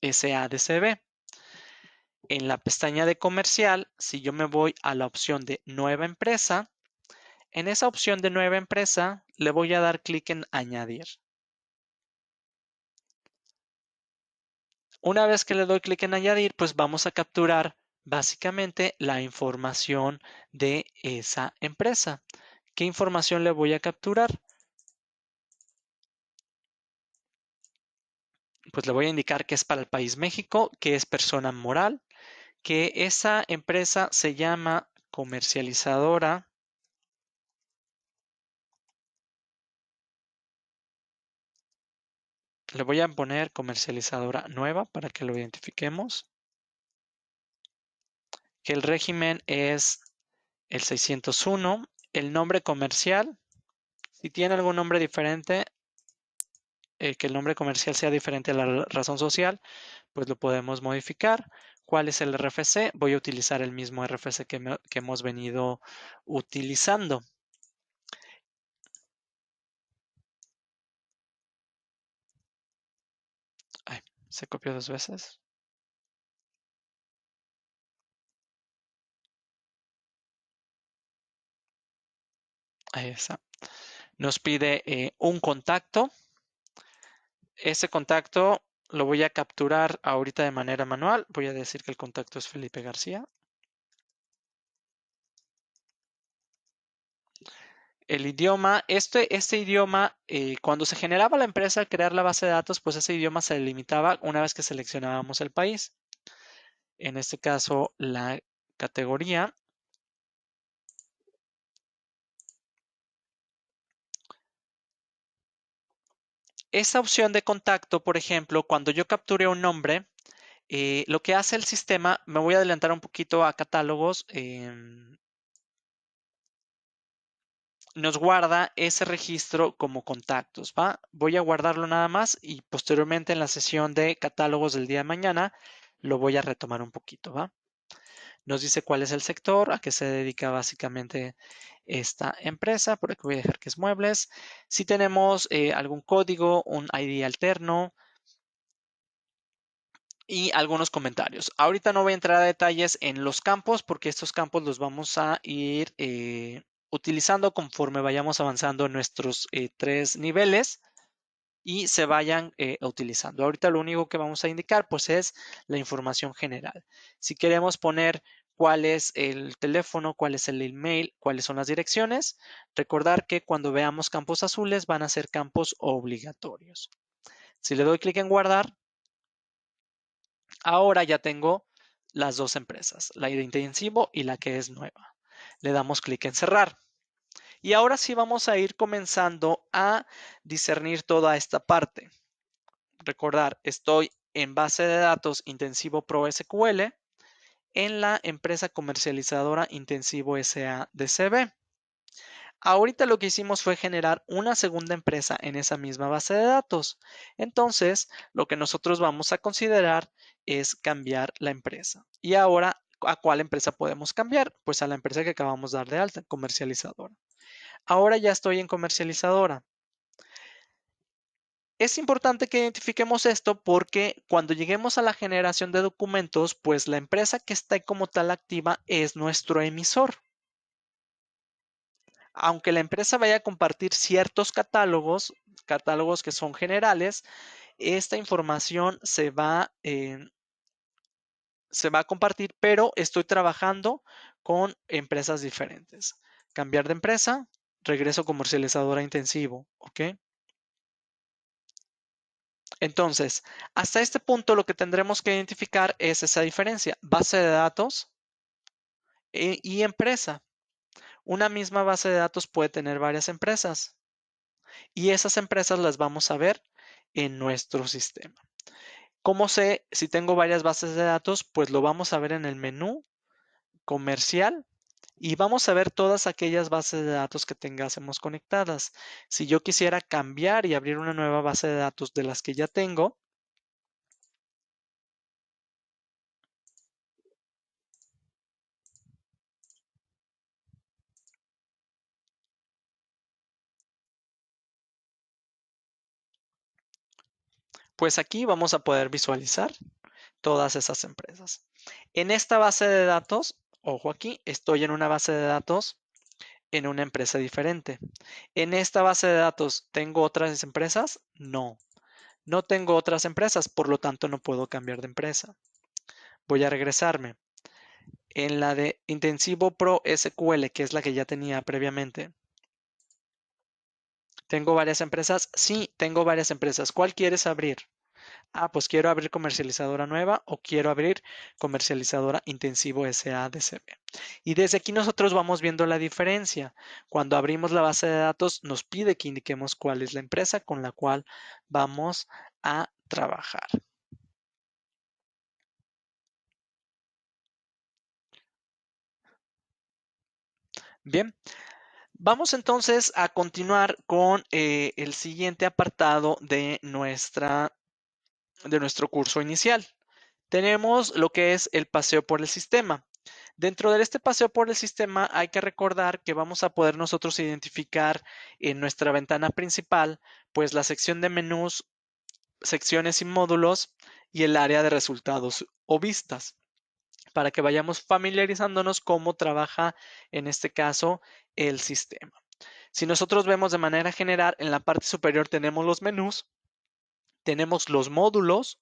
SADCB. En la pestaña de comercial, si yo me voy a la opción de nueva empresa, en esa opción de nueva empresa le voy a dar clic en añadir. Una vez que le doy clic en añadir, pues vamos a capturar básicamente la información de esa empresa. ¿Qué información le voy a capturar? Pues le voy a indicar que es para el país México, que es persona moral, que esa empresa se llama comercializadora. Le voy a poner comercializadora nueva para que lo identifiquemos. Que el régimen es el 601. El nombre comercial, si tiene algún nombre diferente, que el nombre comercial sea diferente a la razón social, pues lo podemos modificar. ¿Cuál es el RFC? Voy a utilizar el mismo RFC que hemos venido utilizando. Ay, se copió dos veces. Ahí está. Nos pide un contacto. Ese contacto lo voy a capturar ahorita de manera manual. Voy a decir que el contacto es Felipe García. El idioma, este idioma, cuando se generaba la empresa al crear la base de datos, pues ese idioma se limitaba una vez que seleccionábamos el país. En este caso, la categoría. Esa opción de contacto, por ejemplo, cuando yo capture un nombre, lo que hace el sistema, me voy a adelantar un poquito a catálogos, nos guarda ese registro como contactos, ¿va? Voy a guardarlo nada más y posteriormente en la sesión de catálogos del día de mañana lo voy a retomar un poquito, ¿va? Nos dice cuál es el sector, a qué se dedica básicamente esta empresa. Por aquí voy a dejar que es muebles. Si tenemos algún código, un ID alterno y algunos comentarios. Ahorita no voy a entrar a detalles en los campos porque estos campos los vamos a ir utilizando conforme vayamos avanzando en nuestros 3 niveles y se vayan utilizando. Ahorita lo único que vamos a indicar pues es la información general. Si queremos poner cuál es el teléfono, cuál es el email, cuáles son las direcciones, recordar que cuando veamos campos azules van a ser campos obligatorios. Si le doy clic en guardar, ahora ya tengo las dos empresas, la de intensivo y la que es nueva. Le damos clic en cerrar. Y ahora sí vamos a ir comenzando a discernir toda esta parte. Recordar, estoy en base de datos Intensivo Pro SQL en la empresa comercializadora Intensivo SADCB. Ahorita lo que hicimos fue generar una segunda empresa en esa misma base de datos. Entonces, lo que nosotros vamos a considerar es cambiar la empresa. Y ahora ¿A cuál empresa podemos cambiar? Pues a la empresa que acabamos de dar de alta, comercializadora. Ahora ya estoy en comercializadora. Es importante que identifiquemos esto porque cuando lleguemos a la generación de documentos, pues la empresa que está como tal activa es nuestro emisor. Aunque la empresa vaya a compartir ciertos catálogos que son generales, esta información se va a compartir, pero estoy trabajando con empresas diferentes. Cambiar de empresa, regreso comercializadora intensivo, ¿ok? Entonces, hasta este punto lo que tendremos que identificar es esa diferencia, base de datos y empresa. Una misma base de datos puede tener varias empresas y esas empresas las vamos a ver en nuestro sistema. ¿Cómo sé si tengo varias bases de datos? Pues lo vamos a ver en el menú comercial y vamos a ver todas aquellas bases de datos que tengásemos conectadas. Si yo quisiera cambiar y abrir una nueva base de datos de las que ya tengo, pues aquí vamos a poder visualizar todas esas empresas. En esta base de datos, ojo aquí, estoy en una base de datos en una empresa diferente. ¿En esta base de datos tengo otras empresas? No, no tengo otras empresas, por lo tanto no puedo cambiar de empresa. Voy a regresarme. En la de Intensivo Pro SQL, que es la que ya tenía previamente. ¿Tengo varias empresas? Sí, tengo varias empresas. ¿Cuál quieres abrir? Ah, pues quiero abrir comercializadora nueva o quiero abrir comercializadora Intensivo SADCB. Y desde aquí nosotros vamos viendo la diferencia. Cuando abrimos la base de datos nos pide que indiquemos cuál es la empresa con la cual vamos a trabajar. Bien, vamos entonces a continuar con el siguiente apartado de nuestro curso inicial. Tenemos lo que es el paseo por el sistema. Dentro de este paseo por el sistema hay que recordar que vamos a poder nosotros identificar en nuestra ventana principal, pues la sección de menús, secciones y módulos y el área de resultados o vistas, para que vayamos familiarizándonos cómo trabaja en este caso el sistema. Si nosotros vemos de manera general, en la parte superior tenemos los menús, tenemos los módulos,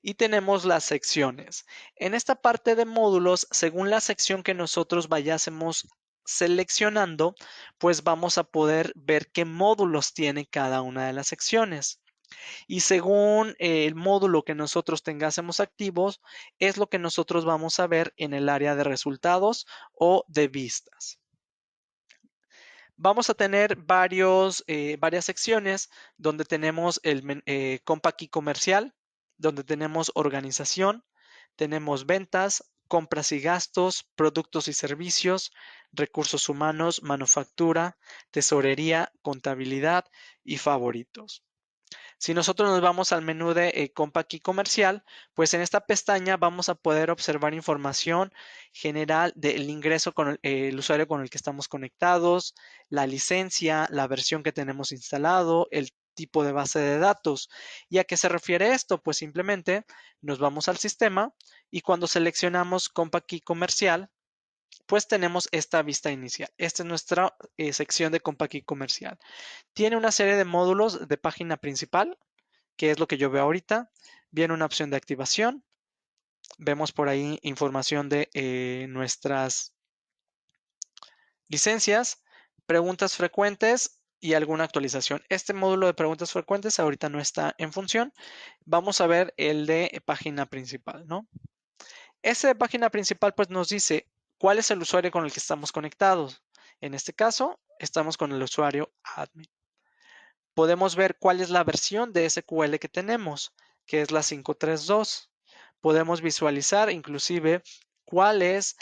y tenemos las secciones. En esta parte de módulos, según la sección que nosotros vayásemos seleccionando, pues vamos a poder ver qué módulos tiene cada una de las secciones. Y según el módulo que nosotros tengásemos activos, es lo que nosotros vamos a ver en el área de resultados o de vistas. Vamos a tener varias secciones donde tenemos el Compa Key comercial, donde tenemos organización, tenemos ventas, compras y gastos, productos y servicios, recursos humanos, manufactura, tesorería, contabilidad y favoritos. Si nosotros nos vamos al menú de Compa Key comercial, pues en esta pestaña vamos a poder observar información general del ingreso con el usuario con el que estamos conectados, la licencia, la versión que tenemos instalado, el tipo de base de datos. ¿Y a qué se refiere esto? Pues simplemente nos vamos al sistema y cuando seleccionamos Compa Key comercial, pues tenemos esta vista inicial. Esta es nuestra sección de Compa Key comercial. Tiene una serie de módulos de página principal, que es lo que yo veo ahorita. Viene una opción de activación. Vemos por ahí información de nuestras licencias, preguntas frecuentes y alguna actualización. Este módulo de preguntas frecuentes ahorita no está en función. Vamos a ver el de página principal, ¿no? Ese de página principal pues nos dice cuál es el usuario con el que estamos conectados. En este caso, estamos con el usuario admin. Podemos ver cuál es la versión de SQL que tenemos, que es la 532. Podemos visualizar inclusive cuál es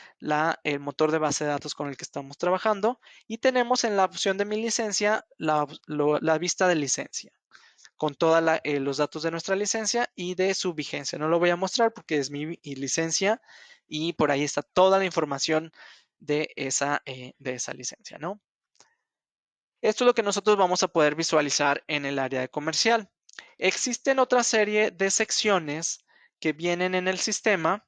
el motor de base de datos con el que estamos trabajando y tenemos en la opción de mi licencia la vista de licencia con todos los datos de nuestra licencia y de su vigencia. No lo voy a mostrar porque es mi licencia y por ahí está toda la información de esa licencia, ¿no? Esto es lo que nosotros vamos a poder visualizar en el área de comercial. Existen otra serie de secciones que vienen en el sistema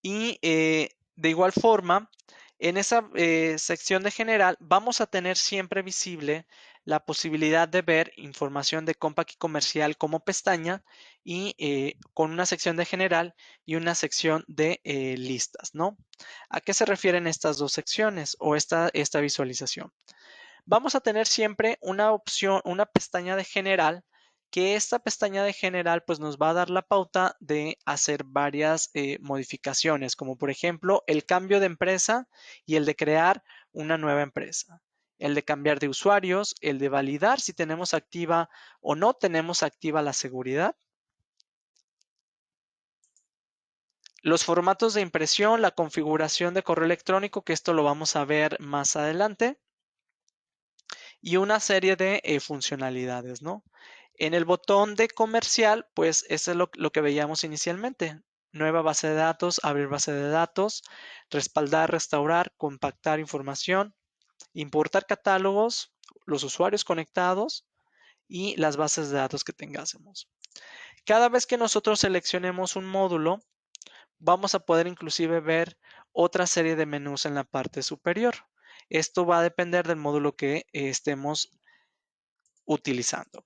y de igual forma, en esa sección de general vamos a tener siempre visible la posibilidad de ver información de compra y comercial como pestaña y con una sección de general y una sección de listas, ¿no? ¿A qué se refieren estas dos secciones o esta visualización? Vamos a tener siempre una opción, una pestaña de general, que esta pestaña de general pues nos va a dar la pauta de hacer varias modificaciones, como por ejemplo el cambio de empresa y el de crear una nueva empresa, el de cambiar de usuarios, el de validar si tenemos activa o no tenemos activa la seguridad, los formatos de impresión, la configuración de correo electrónico, que esto lo vamos a ver más adelante, y una serie de funcionalidades, ¿no? En el botón de comercial, pues eso es lo que veíamos inicialmente. Nueva base de datos, abrir base de datos, respaldar, restaurar, compactar información, importar catálogos, los usuarios conectados y las bases de datos que tengásemos. Cada vez que nosotros seleccionemos un módulo, vamos a poder inclusive ver otra serie de menús en la parte superior. Esto va a depender del módulo que estemos utilizando.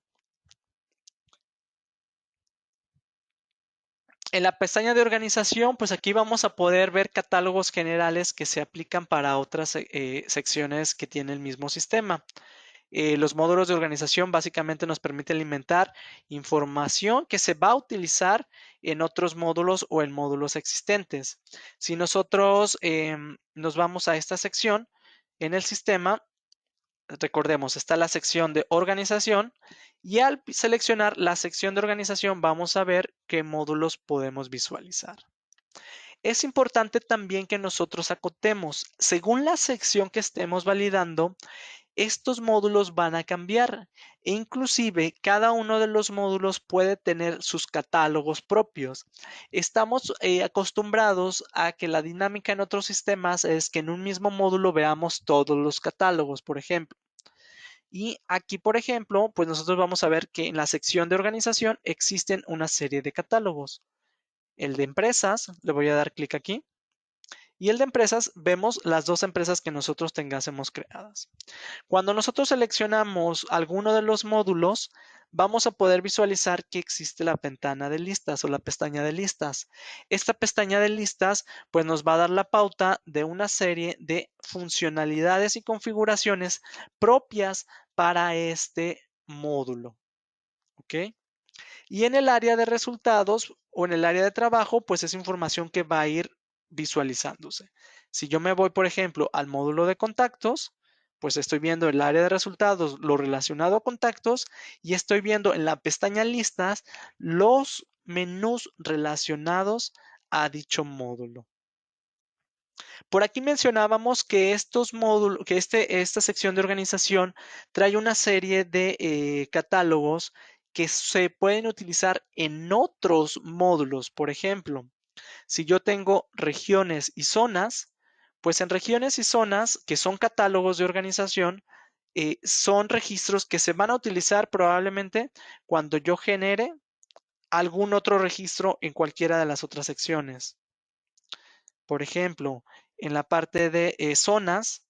En la pestaña de organización, pues aquí vamos a poder ver catálogos generales que se aplican para otras secciones que tiene el mismo sistema. Los módulos de organización básicamente nos permiten alimentar información que se va a utilizar en otros módulos o en módulos existentes. Si nosotros nos vamos a esta sección en el sistema, recordemos, está la sección de organización y al seleccionar la sección de organización vamos a ver qué módulos podemos visualizar. Es importante también que nosotros acotemos, según la sección que estemos validando, estos módulos van a cambiar e inclusive cada uno de los módulos puede tener sus catálogos propios. Estamos acostumbrados a que la dinámica en otros sistemas es que en un mismo módulo veamos todos los catálogos, por ejemplo. Y aquí, por ejemplo, pues nosotros vamos a ver que en la sección de organización existen una serie de catálogos. El de empresas, le voy a dar clic aquí. Y el de empresas, vemos las dos empresas que nosotros tengásemos creadas. Cuando nosotros seleccionamos alguno de los módulos, vamos a poder visualizar que existe la ventana de listas o la pestaña de listas. Esta pestaña de listas pues nos va a dar la pauta de una serie de funcionalidades y configuraciones propias para este módulo. ¿Ok? Y en el área de resultados o en el área de trabajo, pues es información que va a ir visualizándose. Si yo me voy, por ejemplo, al módulo de contactos, pues estoy viendo el área de resultados, lo relacionado a contactos, y estoy viendo en la pestaña listas los menús relacionados a dicho módulo. Por aquí mencionábamos que estos módulos, que esta sección de organización trae una serie de catálogos que se pueden utilizar en otros módulos. Por ejemplo, si yo tengo regiones y zonas, pues en regiones y zonas, que son catálogos de organización, son registros que se van a utilizar probablemente cuando yo genere algún otro registro en cualquiera de las otras secciones. Por ejemplo, en la parte de zonas,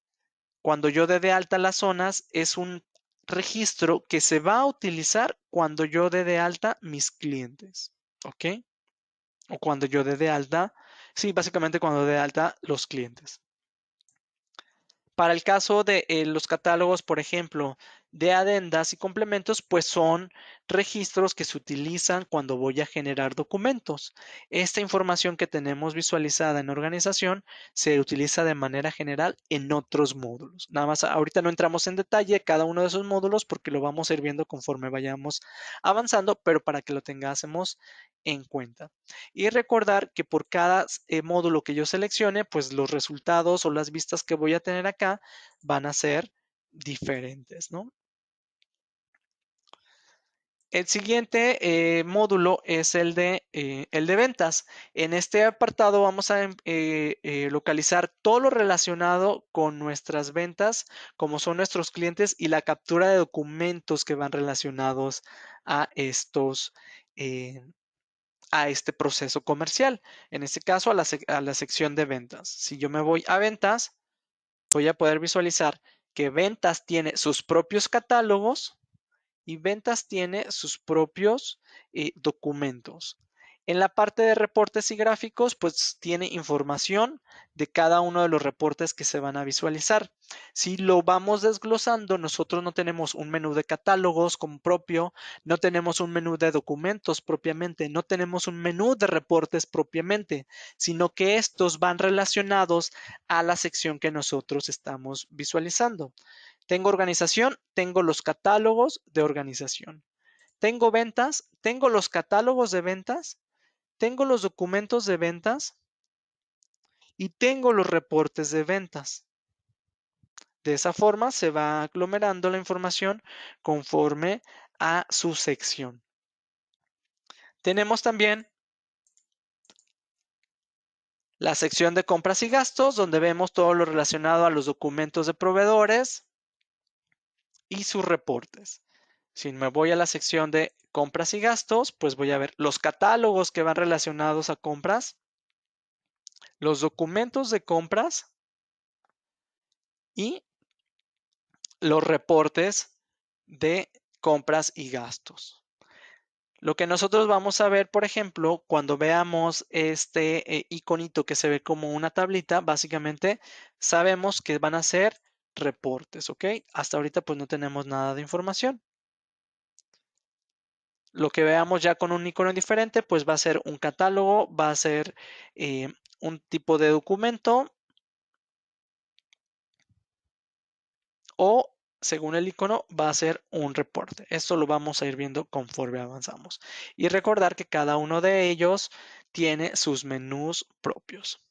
cuando yo dé de alta las zonas, es un registro que se va a utilizar cuando yo dé de alta mis clientes. ¿Ok? O cuando yo dé de alta, sí, básicamente cuando dé de alta los clientes. Para el caso de los catálogos, por ejemplo, de adendas y complementos, pues son registros que se utilizan cuando voy a generar documentos. Esta información que tenemos visualizada en organización se utiliza de manera general en otros módulos. Nada más, ahorita no entramos en detalle cada uno de esos módulos porque lo vamos a ir viendo conforme vayamos avanzando, pero para que lo tengásemos en cuenta. Y recordar que por cada módulo que yo seleccione, pues los resultados o las vistas que voy a tener acá van a ser diferentes, ¿no? El siguiente módulo es el de ventas. En este apartado vamos a localizar todo lo relacionado con nuestras ventas, como son nuestros clientes y la captura de documentos que van relacionados a eh, a este proceso comercial. En este caso, a la sección de ventas. Si yo me voy a ventas, voy a poder visualizar que ventas tiene sus propios catálogos y ventas tiene sus propios documentos. En la parte de reportes y gráficos, pues tiene información de cada uno de los reportes que se van a visualizar. Si lo vamos desglosando, nosotros no tenemos un menú de catálogos como propio, no tenemos un menú de documentos propiamente, no tenemos un menú de reportes propiamente, sino que estos van relacionados a la sección que nosotros estamos visualizando. Tengo organización, tengo los catálogos de organización. Tengo ventas, tengo los catálogos de ventas, tengo los documentos de ventas y tengo los reportes de ventas. De esa forma se va aglomerando la información conforme a su sección. Tenemos también la sección de compras y gastos, donde vemos todo lo relacionado a los documentos de proveedores y sus reportes. Si me voy a la sección de compras y gastos, pues voy a ver los catálogos que van relacionados a compras, los documentos de compras y los reportes de compras y gastos. Lo que nosotros vamos a ver, por ejemplo, cuando veamos este iconito que se ve como una tablita, básicamente sabemos que van a ser reportes, ¿ok? Hasta ahorita pues no tenemos nada de información. Lo que veamos ya con un icono diferente, pues va a ser un catálogo, va a ser un tipo de documento o, según el icono, va a ser un reporte. Esto lo vamos a ir viendo conforme avanzamos. Y recordar que cada uno de ellos tiene sus menús propios.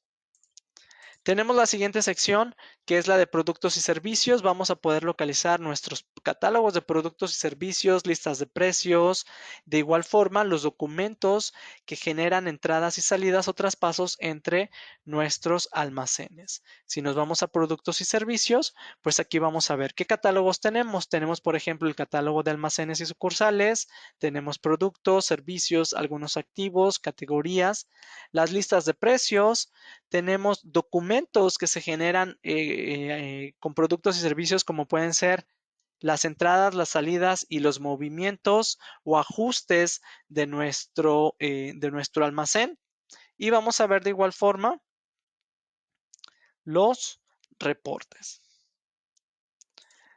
Tenemos la siguiente sección, que es la de productos y servicios. Vamos a poder localizar nuestros catálogos de productos y servicios, listas de precios, de igual forma los documentos que generan entradas y salidas o traspasos entre nuestros almacenes. Si nos vamos a productos y servicios, pues aquí vamos a ver qué catálogos tenemos. Tenemos, por ejemplo, el catálogo de almacenes y sucursales, tenemos productos, servicios, algunos activos, categorías, las listas de precios, tenemos documentos que se generan con productos y servicios como pueden ser las entradas, las salidas y los movimientos o ajustes de nuestro almacén. Y vamos a ver de igual forma los reportes.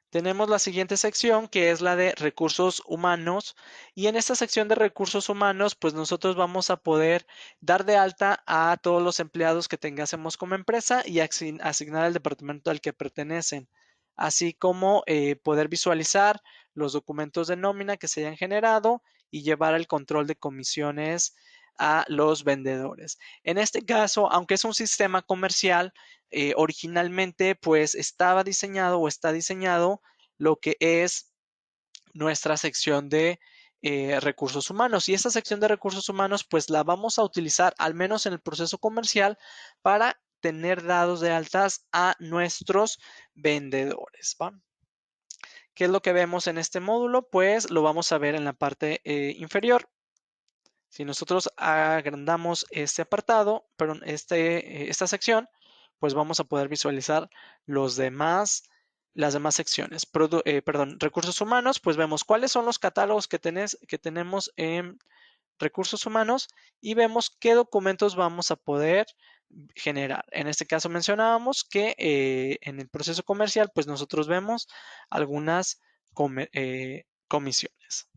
Tenemos la siguiente sección que es la de recursos humanos y en esta sección de recursos humanos pues nosotros vamos a poder dar de alta a todos los empleados que tengásemos como empresa y asignar al departamento al que pertenecen, así como poder visualizar los documentos de nómina que se hayan generado y llevar el control de comisiones a los vendedores. En este caso, aunque es un sistema comercial, originalmente pues estaba diseñado o está diseñado lo que es nuestra sección de recursos humanos. Y esta sección de recursos humanos pues la vamos a utilizar al menos en el proceso comercial para tener dados de altas a nuestros vendedores. ¿Va? ¿Qué es lo que vemos en este módulo? Pues lo vamos a ver en la parte inferior. Si nosotros agrandamos este apartado, perdón, esta sección, pues vamos a poder visualizar las demás secciones. Perdón, recursos humanos, pues vemos cuáles son los catálogos que tenemos en recursos humanos y vemos qué documentos vamos a poder generar. En este caso mencionábamos que en el proceso comercial, pues nosotros vemos algunas comisiones.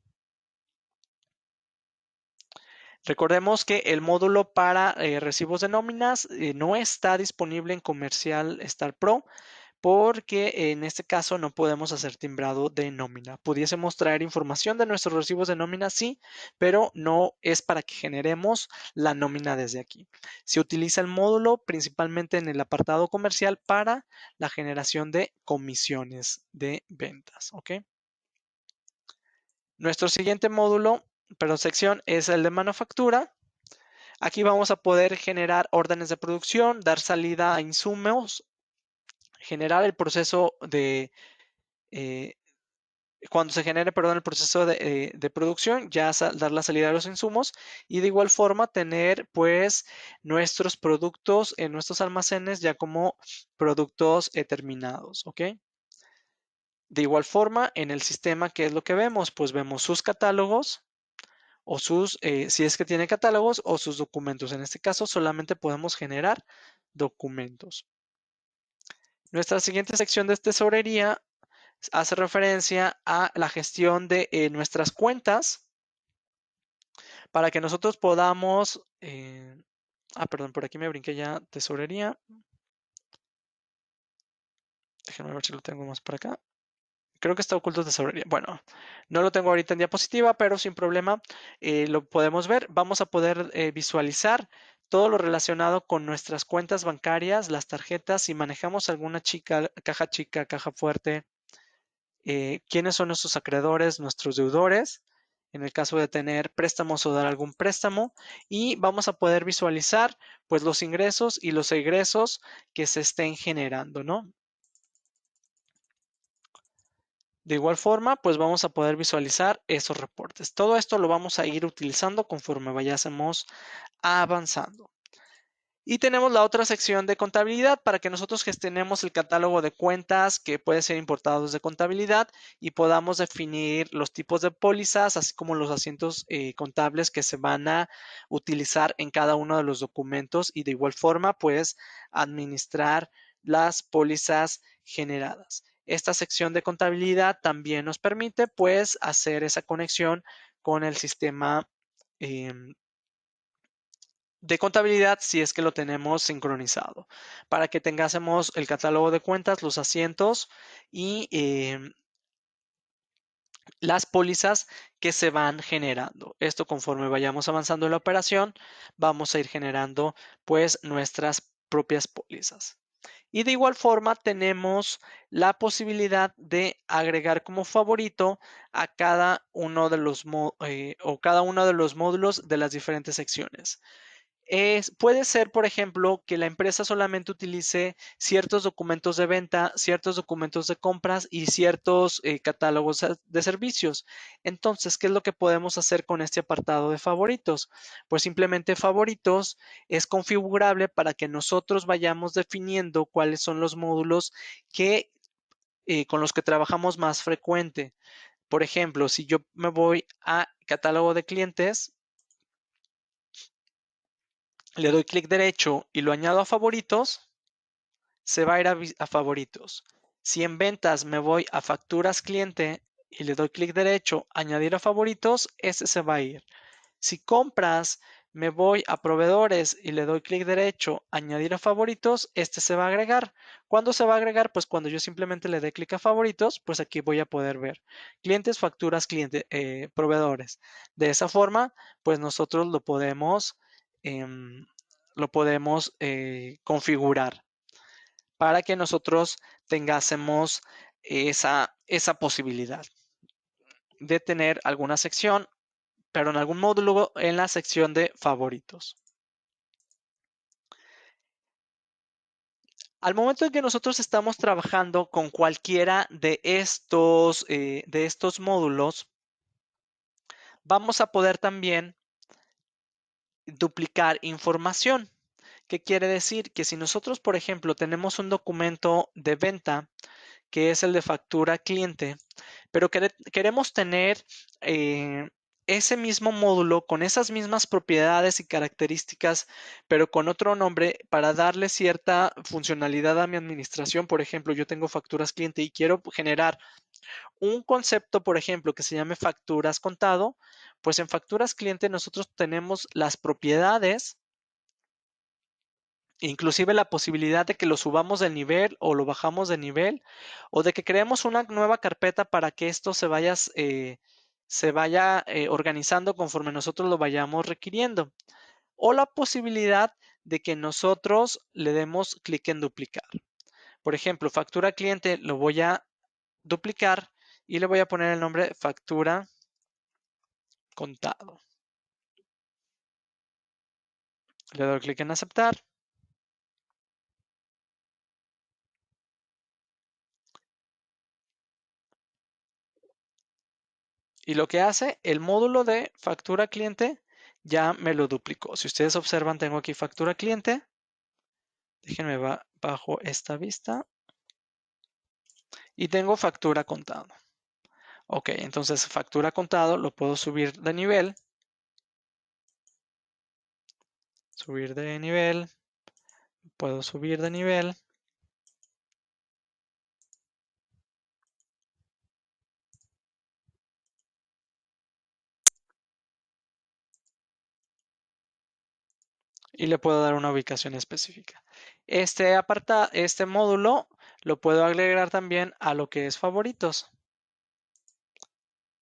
Recordemos que el módulo para recibos de nóminas no está disponible en Comercial Star Pro porque en este caso no podemos hacer timbrado de nómina. Pudiésemos traer información de nuestros recibos de nómina, sí, pero no es para que generemos la nómina desde aquí. Se utiliza el módulo principalmente en el apartado comercial para la generación de comisiones de ventas, ¿ok? Nuestro siguiente módulo, perdón, sección es el de manufactura. Aquí vamos a poder generar órdenes de producción, dar salida a insumos, generar el proceso de, eh, cuando se genere, perdón, el proceso de producción, ya dar la salida de los insumos y de igual forma tener pues nuestros productos en nuestros almacenes ya como productos terminados, ¿ok? De igual forma, en el sistema, ¿qué es lo que vemos? Pues vemos sus catálogos o si es que tiene catálogos o sus documentos. En este caso, solamente podemos generar documentos. Nuestra siguiente sección de tesorería hace referencia a la gestión de nuestras cuentas para que nosotros podamos... perdón, por aquí me brinqué ya tesorería. Déjenme ver si lo tengo más por acá. Creo que está oculto tesorería. Bueno, no lo tengo ahorita en diapositiva, pero sin problema lo podemos ver. Vamos a poder visualizar todo lo relacionado con nuestras cuentas bancarias, las tarjetas, si manejamos alguna chica, caja fuerte, quiénes son nuestros acreedores, nuestros deudores, en el caso de tener préstamos o dar algún préstamo, y vamos a poder visualizar pues los ingresos y los egresos que se estén generando, ¿no? De igual forma, pues vamos a poder visualizar esos reportes. Todo esto lo vamos a ir utilizando conforme vayásemos avanzando. Y tenemos la otra sección de contabilidad para que nosotros gestionemos el catálogo de cuentas que puede ser importado desde contabilidad y podamos definir los tipos de pólizas, así como los asientos contables que se van a utilizar en cada uno de los documentos y de igual forma, pues, administrar las pólizas generadas. Esta sección de contabilidad también nos permite, pues, hacer esa conexión con el sistema de contabilidad si es que lo tenemos sincronizado, para que tengásemos el catálogo de cuentas, los asientos y las pólizas que se van generando. Esto conforme vayamos avanzando en la operación, vamos a ir generando pues nuestras propias pólizas. Y de igual forma tenemos la posibilidad de agregar como favorito a cada uno de los o cada uno de los módulos de las diferentes secciones. Puede ser, por ejemplo, que la empresa solamente utilice ciertos documentos de venta, ciertos documentos de compras y ciertos catálogos de servicios. Entonces, ¿qué es lo que podemos hacer con este apartado de favoritos? Pues simplemente favoritos es configurable para que nosotros vayamos definiendo cuáles son los módulos que, con los que trabajamos más frecuente. Por ejemplo, si yo me voy a catálogo de clientes, le doy clic derecho y lo añado a favoritos, se va a ir a favoritos. Si en ventas me voy a facturas cliente y le doy clic derecho, añadir a favoritos, ese se va a ir. Si compras, me voy a proveedores y le doy clic derecho, añadir a favoritos, este se va a agregar. ¿Cuándo se va a agregar? Pues cuando yo simplemente le dé clic a favoritos, pues aquí voy a poder ver clientes, facturas, proveedores. De esa forma, pues nosotros lo podemos configurar para que nosotros tengásemos esa posibilidad de tener alguna sección, pero en algún módulo en la sección de favoritos. Al momento en que nosotros estamos trabajando con cualquiera de estos módulos, vamos a poder también duplicar información. ¿Qué quiere decir? Que si nosotros, por ejemplo, tenemos un documento de venta, que es el de factura cliente, pero queremos tener eh, ese mismo módulo con esas mismas propiedades y características, pero con otro nombre para darle cierta funcionalidad a mi administración. Por ejemplo, yo tengo facturas cliente y quiero generar un concepto, por ejemplo, que se llame facturas contado, pues en facturas cliente nosotros tenemos las propiedades, inclusive la posibilidad de que lo subamos de nivel o lo bajamos de nivel o de que creemos una nueva carpeta para que esto se vaya organizando conforme nosotros lo vayamos requiriendo. O la posibilidad de que nosotros le demos clic en duplicar. Por ejemplo, factura cliente lo voy a duplicar y le voy a poner el nombre factura contado. Le doy clic en aceptar. Y lo que hace el módulo de factura cliente ya me lo duplicó. Si ustedes observan, tengo aquí factura cliente. Déjenme bajo esta vista. Y tengo factura contado. Ok, entonces factura contado lo puedo subir de nivel. Subir de nivel. Puedo subir de nivel. Y le puedo dar una ubicación específica. Este módulo lo puedo agregar también a lo que es favoritos.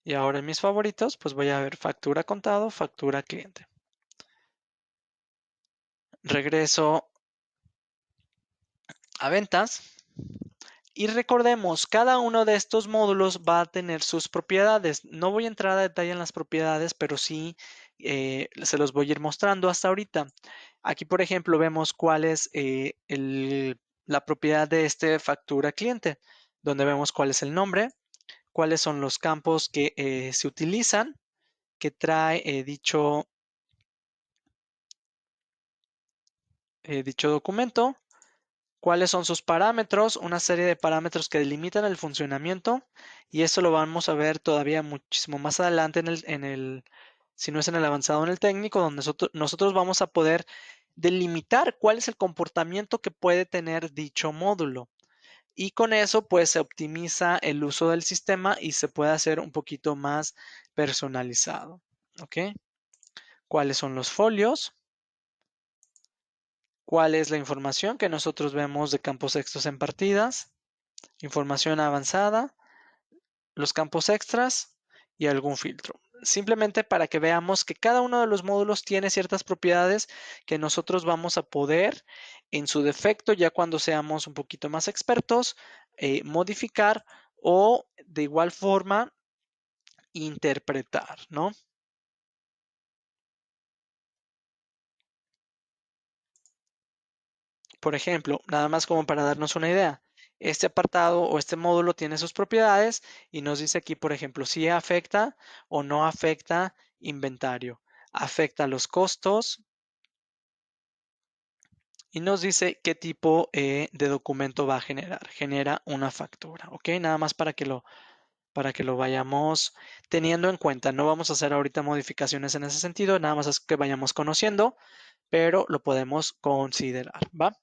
Y ahora en mis favoritos, pues voy a ver factura contado, factura cliente. Regreso a ventas. Y recordemos, cada uno de estos módulos va a tener sus propiedades. No voy a entrar a detalle en las propiedades, pero sí se los voy a ir mostrando hasta ahorita. Aquí, por ejemplo, vemos cuál es la propiedad de este factura cliente, donde vemos cuál es el nombre, cuáles son los campos que se utilizan, que trae dicho documento, cuáles son sus parámetros, una serie de parámetros que delimitan el funcionamiento, y eso lo vamos a ver todavía muchísimo más adelante si no es en el avanzado, en el técnico, donde nosotros vamos a poder delimitar cuál es el comportamiento que puede tener dicho módulo. Y con eso, pues se optimiza el uso del sistema y se puede hacer un poquito más personalizado. ¿Ok? ¿Cuáles son los folios? ¿Cuál es la información que nosotros vemos de campos extras en partidas? Información avanzada, los campos extras y algún filtro. Simplemente para que veamos que cada uno de los módulos tiene ciertas propiedades que nosotros vamos a poder, en su defecto, ya cuando seamos un poquito más expertos, modificar o de igual forma interpretar, ¿no? Por ejemplo, nada más como para darnos una idea, este apartado o este módulo tiene sus propiedades y nos dice aquí, por ejemplo, si afecta o no afecta inventario, afecta los costos y nos dice qué tipo de documento va a generar. Genera una factura, ¿ok? Nada más para que lo vayamos teniendo en cuenta. No vamos a hacer ahorita modificaciones en ese sentido, nada más es que vayamos conociendo, pero lo podemos considerar, ¿va?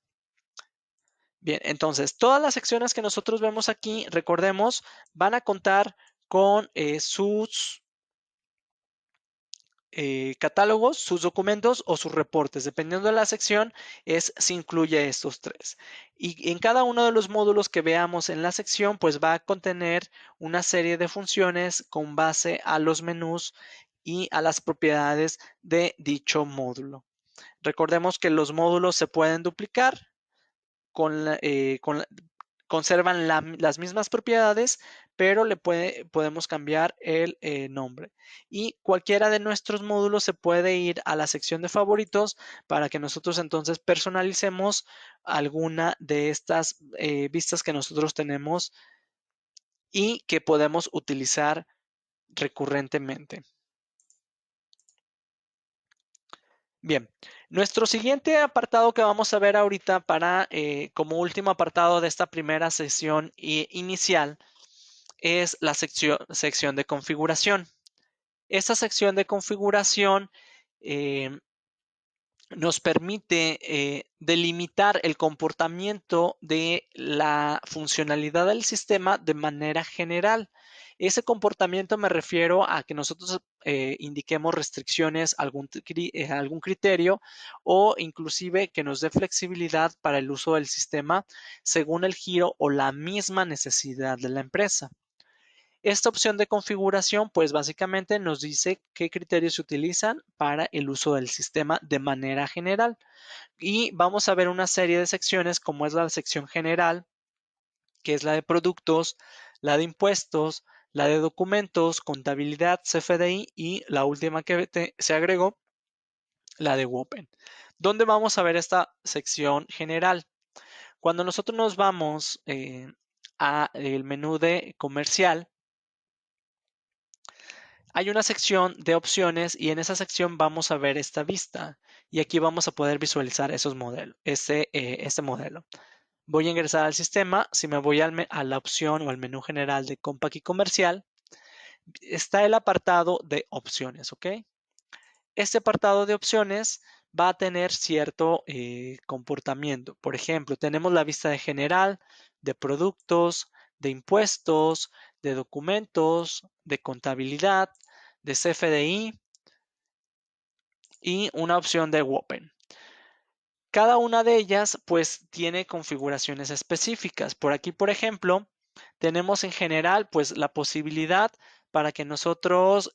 Bien, entonces todas las secciones que nosotros vemos aquí, recordemos, van a contar con sus catálogos, sus documentos o sus reportes. Dependiendo de la sección, es si incluye estos tres. Y en cada uno de los módulos que veamos en la sección, pues va a contener una serie de funciones con base a los menús y a las propiedades de dicho módulo. Recordemos que los módulos se pueden duplicar conservan las mismas propiedades, pero podemos cambiar el nombre. Y cualquiera de nuestros módulos se puede ir a la sección de favoritos para que nosotros entonces personalicemos alguna de estas vistas que nosotros tenemos y que podemos utilizar recurrentemente. Bien, nuestro siguiente apartado que vamos a ver ahorita como último apartado de esta primera sesión inicial es la sección de configuración. Esta sección de configuración eh, nos permite delimitar el comportamiento de la funcionalidad del sistema de manera general. Ese comportamiento me refiero a que nosotros indiquemos restricciones a algún criterio o inclusive que nos dé flexibilidad para el uso del sistema según el giro o la misma necesidad de la empresa. Esta opción de configuración, pues básicamente nos dice qué criterios se utilizan para el uso del sistema de manera general. Y vamos a ver una serie de secciones como es la sección general, que es la de productos, la de impuestos, la de documentos, contabilidad, CFDI y la última que se agregó, la de WOPEN. ¿Dónde vamos a ver esta sección general? Cuando nosotros nos vamos a el menú de comercial, hay una sección de opciones y en esa sección vamos a ver esta vista y aquí vamos a poder visualizar esos modelos, este modelo. Voy a ingresar al sistema. Si me voy a la opción o al menú general de Compact y Comercial, está el apartado de opciones, ¿ok? Este apartado de opciones va a tener cierto comportamiento. Por ejemplo, tenemos la vista de general, de productos, de impuestos, de documentos, de contabilidad, de CFDI y una opción de WOPEN. Cada una de ellas pues tiene configuraciones específicas. Por aquí, por ejemplo, tenemos en general pues la posibilidad para que nosotros,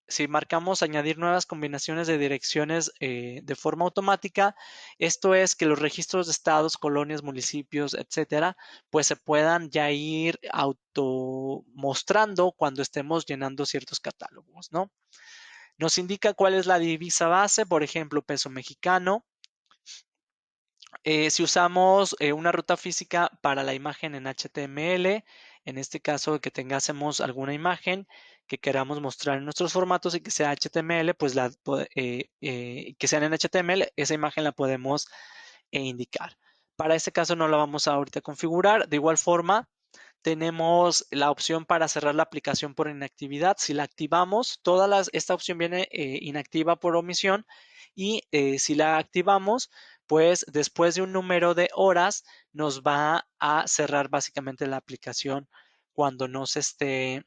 si marcamos añadir nuevas combinaciones de direcciones de forma automática, esto es que los registros de estados, colonias, municipios, etcétera, pues se puedan ya ir auto mostrando cuando estemos llenando ciertos catálogos, ¿no? Nos indica cuál es la divisa base, por ejemplo, peso mexicano. Si usamos una ruta física para la imagen en HTML, en este caso que tengásemos alguna imagen que queramos mostrar en nuestros formatos y que sea HTML, pues que sean en HTML, esa imagen la podemos indicar. Para este caso no la vamos a ahorita configurar. De igual forma, tenemos la opción para cerrar la aplicación por inactividad. Si la activamos, esta opción viene inactiva por omisión y si la activamos, pues después de un número de horas nos va a cerrar básicamente la aplicación cuando no se esté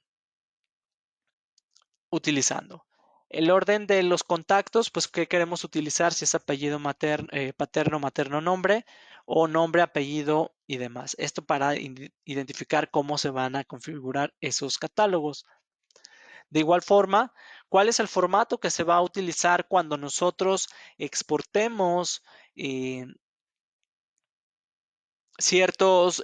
utilizando. El orden de los contactos, pues, ¿qué queremos utilizar? Si es apellido paterno, materno, nombre o nombre, apellido y demás. Esto para identificar cómo se van a configurar esos catálogos. De igual forma, ¿cuál es el formato que se va a utilizar cuando nosotros exportemos ciertos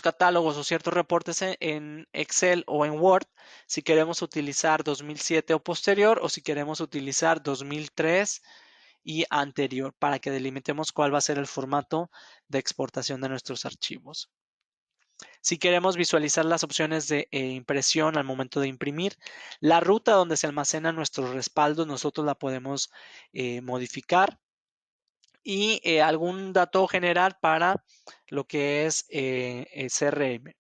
catálogos o ciertos reportes en Excel o en Word, si queremos utilizar 2007 o posterior o si queremos utilizar 2003 y anterior para que delimitemos cuál va a ser el formato de exportación de nuestros archivos? Si queremos visualizar las opciones de impresión al momento de imprimir, la ruta donde se almacenan nuestros respaldos, nosotros la podemos modificar y algún dato general para lo que es el CRM.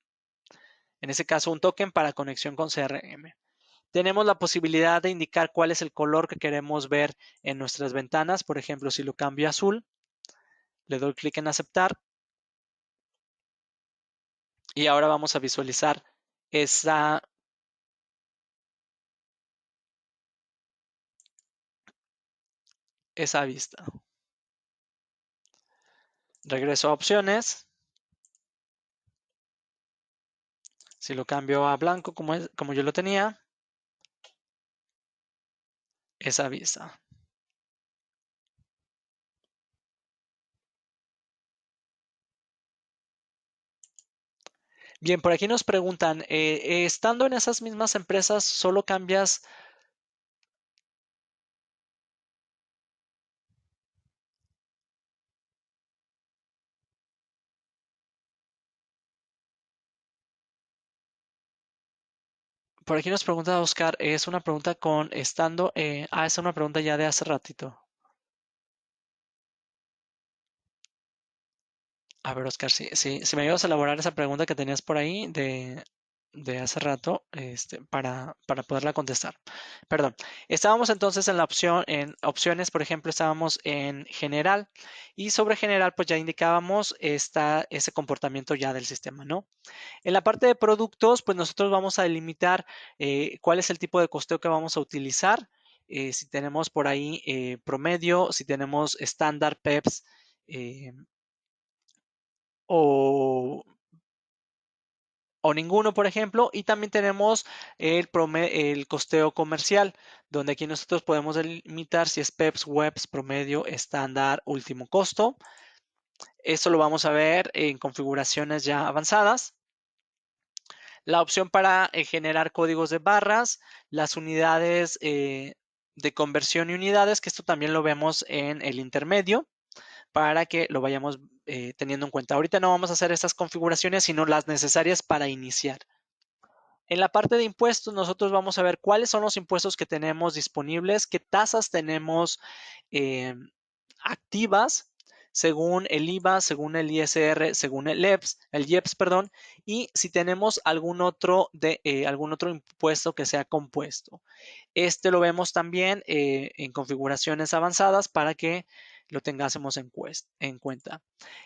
En ese caso, un token para conexión con CRM. Tenemos la posibilidad de indicar cuál es el color que queremos ver en nuestras ventanas. Por ejemplo, si lo cambio a azul, le doy clic en aceptar y ahora vamos a visualizar esa vista. Regreso a opciones. Si lo cambio a blanco como yo lo tenía, esa vista. Bien, por aquí nos preguntan, estando en esas mismas empresas, ¿solo cambias? Por aquí nos pregunta Oscar, es una pregunta es una pregunta ya de hace ratito. A ver, Oscar, si me ayudas a elaborar esa pregunta que tenías por ahí de hace rato, para poderla contestar. Perdón. Estábamos entonces en opciones, por ejemplo, estábamos en general y sobre general, pues ya indicábamos ese comportamiento ya del sistema, ¿no? En la parte de productos, pues nosotros vamos a delimitar cuál es el tipo de costeo que vamos a utilizar. Si tenemos por ahí promedio, si tenemos estándar, PEPS o, o ninguno, por ejemplo. Y también tenemos el costeo comercial, donde aquí nosotros podemos delimitar si es PEPS, WEPS, promedio, estándar, último costo. Esto lo vamos a ver en configuraciones ya avanzadas. La opción para generar códigos de barras, las unidades de conversión y unidades, que esto también lo vemos en el intermedio para que lo vayamos teniendo en cuenta. Ahorita no vamos a hacer estas configuraciones, sino las necesarias para iniciar. En la parte de impuestos, nosotros vamos a ver cuáles son los impuestos que tenemos disponibles, qué tasas tenemos eh, activas según el IVA, según el ISR, según el IEPS, perdón, y si tenemos algún otro impuesto que sea compuesto. Este lo vemos también en configuraciones avanzadas para que lo tengásemos en cuenta.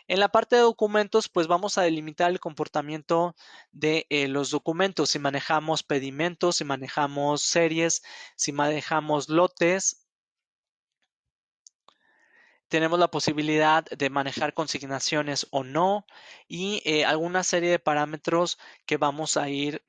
En la parte de documentos, pues vamos a delimitar el comportamiento de los documentos, si manejamos pedimentos, si manejamos series, si manejamos lotes. Tenemos la posibilidad de manejar consignaciones o no y alguna serie de parámetros que vamos a ir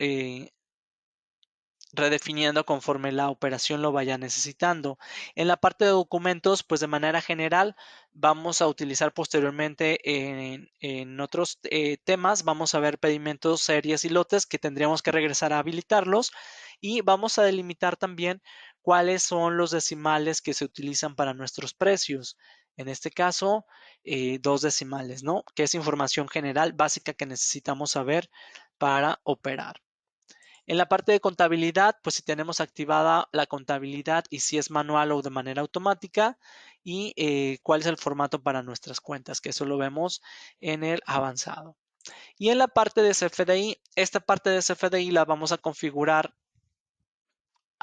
redefiniendo conforme la operación lo vaya necesitando. En la parte de documentos, pues de manera general, vamos a utilizar posteriormente en otros temas, vamos a ver pedimentos, series y lotes que tendríamos que regresar a habilitarlos y vamos a delimitar también cuáles son los decimales que se utilizan para nuestros precios. En este caso, dos decimales, ¿no? Que es información general básica que necesitamos saber para operar. En la parte de contabilidad, pues si tenemos activada la contabilidad y si es manual o de manera automática y cuál es el formato para nuestras cuentas, que eso lo vemos en el avanzado. Y en la parte de CFDI, esta parte de CFDI la vamos a configurar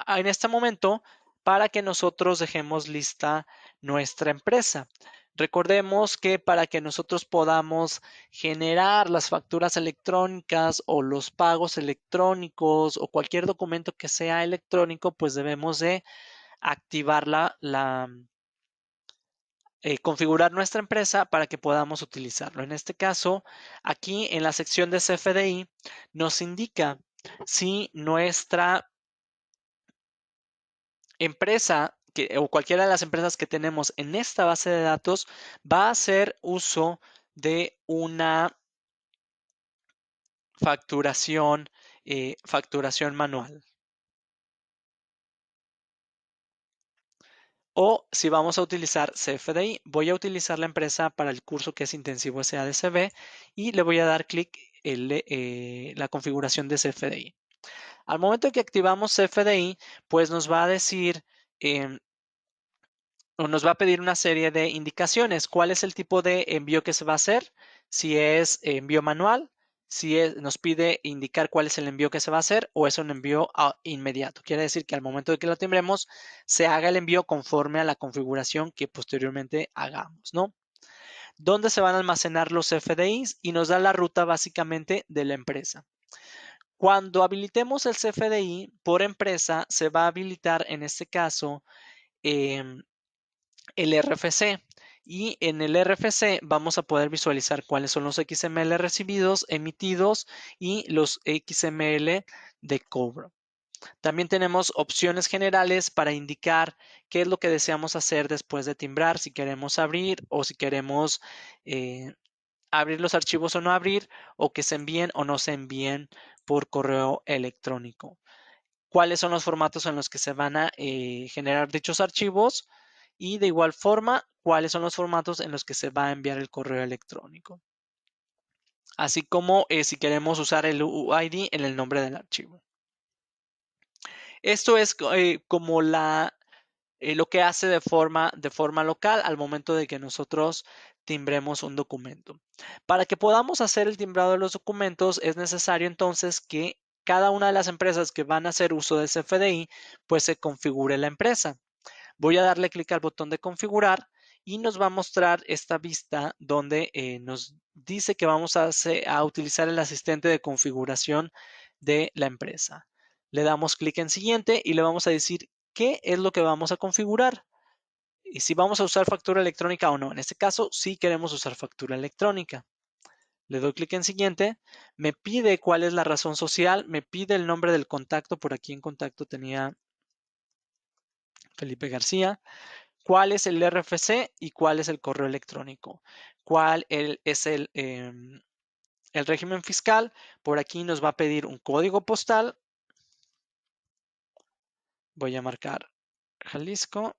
en este momento para que nosotros dejemos lista nuestra empresa. Recordemos que para que nosotros podamos generar las facturas electrónicas o los pagos electrónicos o cualquier documento que sea electrónico, pues debemos de activar configurar nuestra empresa para que podamos utilizarlo. En este caso, aquí en la sección de CFDI nos indica si nuestra empresa o cualquiera de las empresas que tenemos en esta base de datos va a hacer uso de una facturación manual. O si vamos a utilizar CFDI, voy a utilizar la empresa para el curso que es intensivo SADCB y le voy a dar clic en la configuración de CFDI. Al momento que activamos CFDI, pues nos va a decir o nos va a pedir una serie de indicaciones. ¿Cuál es el tipo de envío que se va a hacer? Si es envío manual, nos pide indicar cuál es el envío que se va a hacer o es un envío inmediato. Quiere decir que al momento de que lo timbremos, se haga el envío conforme a la configuración que posteriormente hagamos, ¿no? ¿Dónde se van a almacenar los CFDIs? Y nos da la ruta básicamente de la empresa. Cuando habilitemos el CFDI por empresa, se va a habilitar en este caso el RFC. Y en el RFC vamos a poder visualizar cuáles son los XML recibidos, emitidos y los XML de cobro. También tenemos opciones generales para indicar qué es lo que deseamos hacer después de timbrar, si queremos abrir o si queremos abrir los archivos o no abrir, o que se envíen o no se envíen por correo electrónico. Cuáles son los formatos en los que se van a generar dichos archivos y de igual forma, cuáles son los formatos en los que se va a enviar el correo electrónico. Así como si queremos usar el UID en el nombre del archivo. Esto es como lo que hace de forma local al momento de que nosotros timbremos un documento. Para que podamos hacer el timbrado de los documentos es necesario entonces que cada una de las empresas que van a hacer uso de CFDI pues se configure la empresa. Voy a darle clic al botón de configurar y nos va a mostrar esta vista donde nos dice que vamos a utilizar el asistente de configuración de la empresa. Le damos clic en siguiente y le vamos a decir qué es lo que vamos a configurar y si vamos a usar factura electrónica o no. En este caso, sí queremos usar factura electrónica. Le doy clic en siguiente, me pide cuál es la razón social, me pide el nombre del contacto, por aquí en contacto tenía Felipe García, cuál es el RFC y cuál es el correo electrónico, cuál es el régimen fiscal. Por aquí nos va a pedir un código postal. Voy a marcar Jalisco.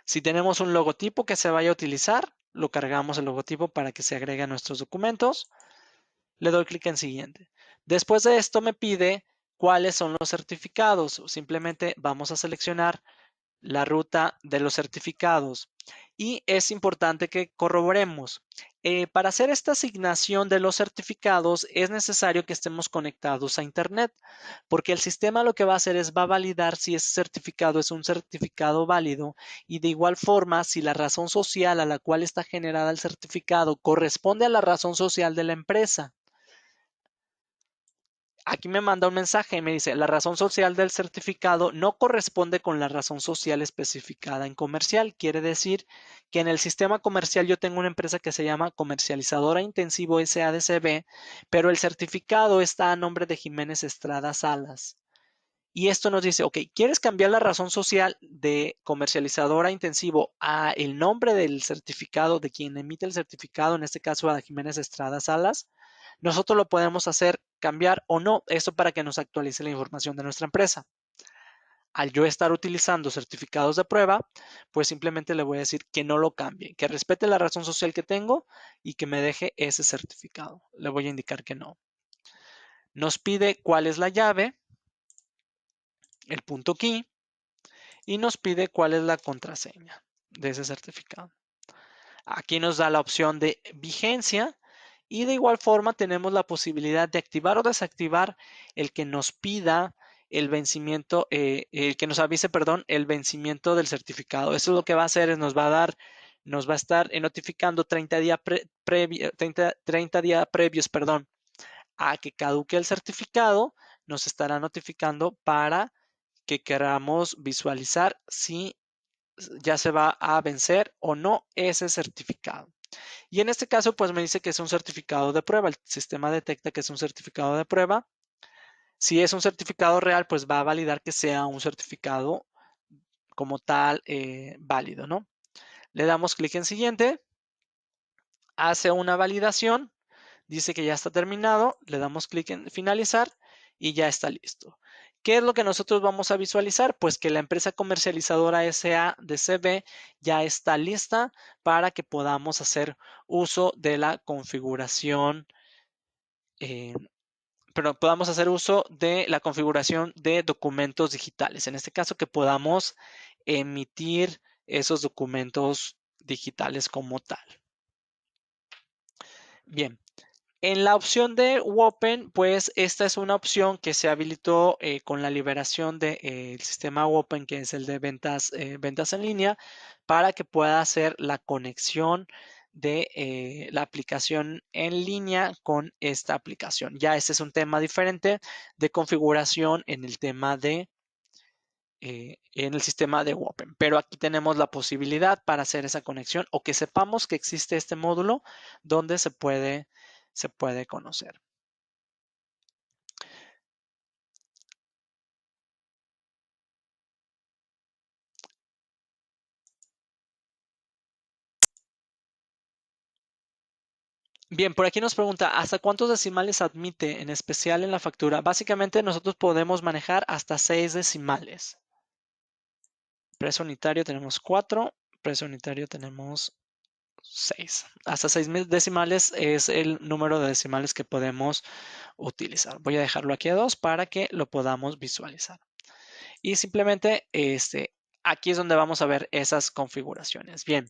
Si tenemos un logotipo que se vaya a utilizar, lo cargamos el logotipo para que se agregue a nuestros documentos. Le doy clic en siguiente. Después de esto me pide cuáles son los certificados. Simplemente vamos a seleccionar la ruta de los certificados. Y es importante que corroboremos. Para hacer esta asignación de los certificados es necesario que estemos conectados a Internet, porque el sistema lo que va a hacer es va a validar si ese certificado es un certificado válido y de igual forma si la razón social a la cual está generada el certificado corresponde a la razón social de la empresa. Aquí me manda un mensaje y me dice, la razón social del certificado no corresponde con la razón social especificada en comercial. Quiere decir que en el sistema comercial yo tengo una empresa que se llama Comercializadora Intensivo SADCB, pero el certificado está a nombre de Jiménez Estrada Salas. Y esto nos dice, ok, ¿quieres cambiar la razón social de comercializadora intensivo a el nombre del certificado de quien emite el certificado, en este caso a Jiménez Estrada Salas? Nosotros lo podemos hacer cambiar o no, esto para que nos actualice la información de nuestra empresa. Al yo estar utilizando certificados de prueba, pues simplemente le voy a decir que no lo cambie, que respete la razón social que tengo y que me deje ese certificado. Le voy a indicar que no. Nos pide cuál es la llave, el punto key, y nos pide cuál es la contraseña de ese certificado. Aquí nos da la opción de vigencia y de igual forma tenemos la posibilidad de activar o desactivar el que nos pida el vencimiento, el que nos avise, perdón, el vencimiento del certificado. Eso lo que va a hacer es nos va a dar, nos va a estar notificando 30 días previos, perdón, a que caduque el certificado, nos estará notificando para que queramos visualizar si ya se va a vencer o no ese certificado. Y en este caso, pues me dice que es un certificado de prueba. El sistema detecta que es un certificado de prueba. Si es un certificado real, pues va a validar que sea un certificado como tal válido, ¿no? Le damos clic en siguiente, hace una validación, dice que ya está terminado, le damos clic en finalizar y ya está listo. ¿Qué es lo que nosotros vamos a visualizar? Pues que la empresa comercializadora SADCB ya está lista para que podamos hacer uso de la configuración, eh, pero podamos hacer uso de la configuración de documentos digitales. En este caso, que podamos emitir esos documentos digitales como tal. Bien, en la opción de WOPEN, pues esta es una opción que se habilitó con la liberación del sistema WOPEN, que es el de ventas en línea, para que pueda hacer la conexión de la aplicación en línea con esta aplicación. Ya este es un tema diferente de configuración en el tema de en el sistema de WOPEN. Pero aquí tenemos la posibilidad para hacer esa conexión o que sepamos que existe este módulo donde se puede conocer. Bien, por aquí nos pregunta, ¿hasta cuántos decimales admite, en especial en la factura? Básicamente nosotros podemos manejar hasta 6 decimales. Precio unitario tenemos 4, precio unitario tenemos 6. Hasta 6,000 decimales es el número de decimales que podemos utilizar. Voy a dejarlo aquí a 2 para que lo podamos visualizar. Y simplemente aquí es donde vamos a ver esas configuraciones. Bien,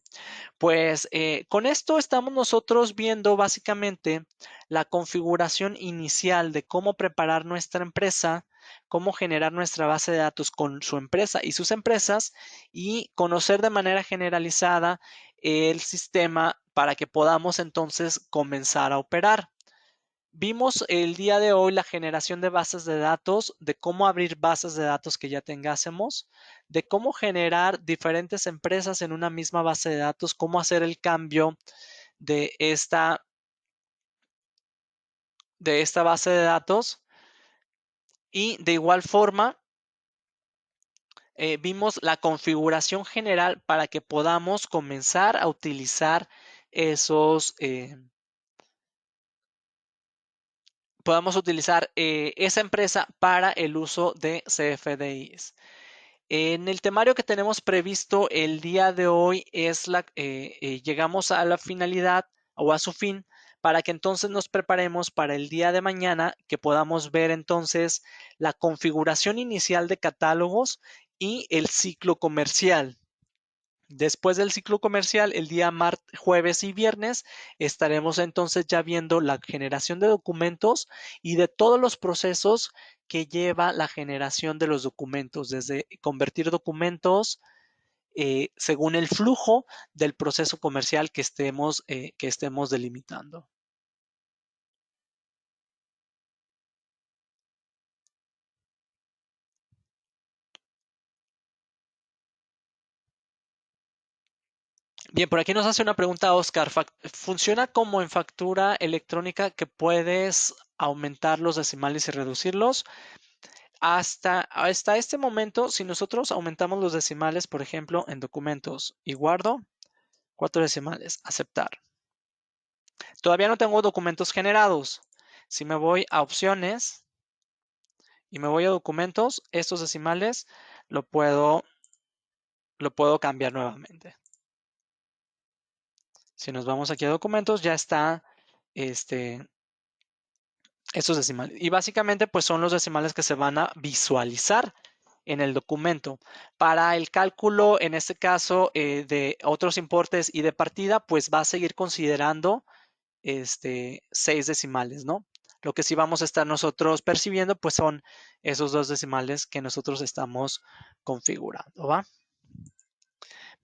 pues con esto estamos nosotros viendo básicamente la configuración inicial de cómo preparar nuestra empresa, cómo generar nuestra base de datos con su empresa y sus empresas y conocer de manera generalizada el sistema para que podamos entonces comenzar a operar. Vimos el día de hoy la generación de bases de datos, de cómo abrir bases de datos que ya tengásemos, de cómo generar diferentes empresas en una misma base de datos, cómo hacer el cambio de esta base de datos y de igual forma vimos la configuración general para que podamos comenzar a utilizar esos, podamos utilizar esa empresa para el uso de CFDIs. En el temario que tenemos previsto el día de hoy llegamos a la finalidad o a su fin para que entonces nos preparemos para el día de mañana, que podamos ver entonces la configuración inicial de catálogos y el ciclo comercial. Después del ciclo comercial, el día jueves y viernes, estaremos entonces ya viendo la generación de documentos y de todos los procesos que lleva la generación de los documentos, desde convertir documentos según el flujo del proceso comercial que estemos delimitando. Bien, por aquí nos hace una pregunta Oscar. ¿Funciona como en factura electrónica que puedes aumentar los decimales y reducirlos? Hasta este momento, si nosotros aumentamos los decimales, por ejemplo, en documentos y guardo 4 decimales, aceptar. Todavía no tengo documentos generados. Si me voy a opciones y me voy a documentos, estos decimales lo puedo, lo puedo cambiar nuevamente. Si nos vamos aquí a documentos, ya está estos decimales. Y básicamente, pues son los decimales que se van a visualizar en el documento. Para el cálculo, en este caso, de otros importes y de partida, pues va a seguir considerando 6 decimales, ¿no? Lo que sí vamos a estar nosotros percibiendo, pues son esos 2 decimales que nosotros estamos configurando, ¿va?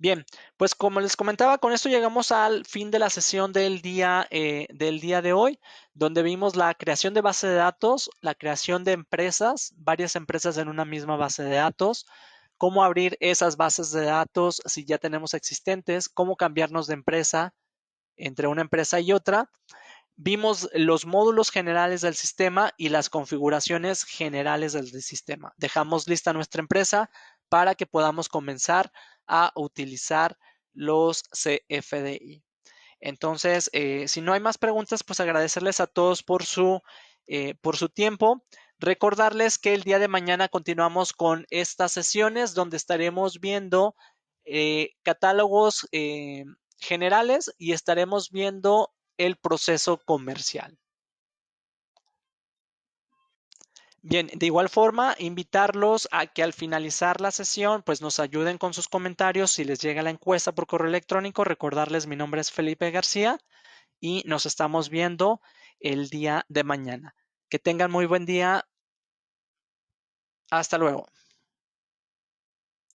Bien, pues como les comentaba, con esto llegamos al fin de la sesión del día de hoy, donde vimos la creación de base de datos, la creación de empresas, varias empresas en una misma base de datos, cómo abrir esas bases de datos si ya tenemos existentes, cómo cambiarnos de empresa entre una empresa y otra. Vimos los módulos generales del sistema y las configuraciones generales del sistema. Dejamos lista nuestra empresa para que podamos comenzar a utilizar los CFDI. Entonces, si no hay más preguntas, pues agradecerles a todos por su tiempo. Recordarles que el día de mañana continuamos con estas sesiones donde estaremos viendo catálogos generales y estaremos viendo el proceso comercial. Bien, de igual forma, invitarlos a que al finalizar la sesión, pues nos ayuden con sus comentarios. Si les llega la encuesta por correo electrónico, recordarles mi nombre es Felipe García y nos estamos viendo el día de mañana. Que tengan muy buen día. Hasta luego.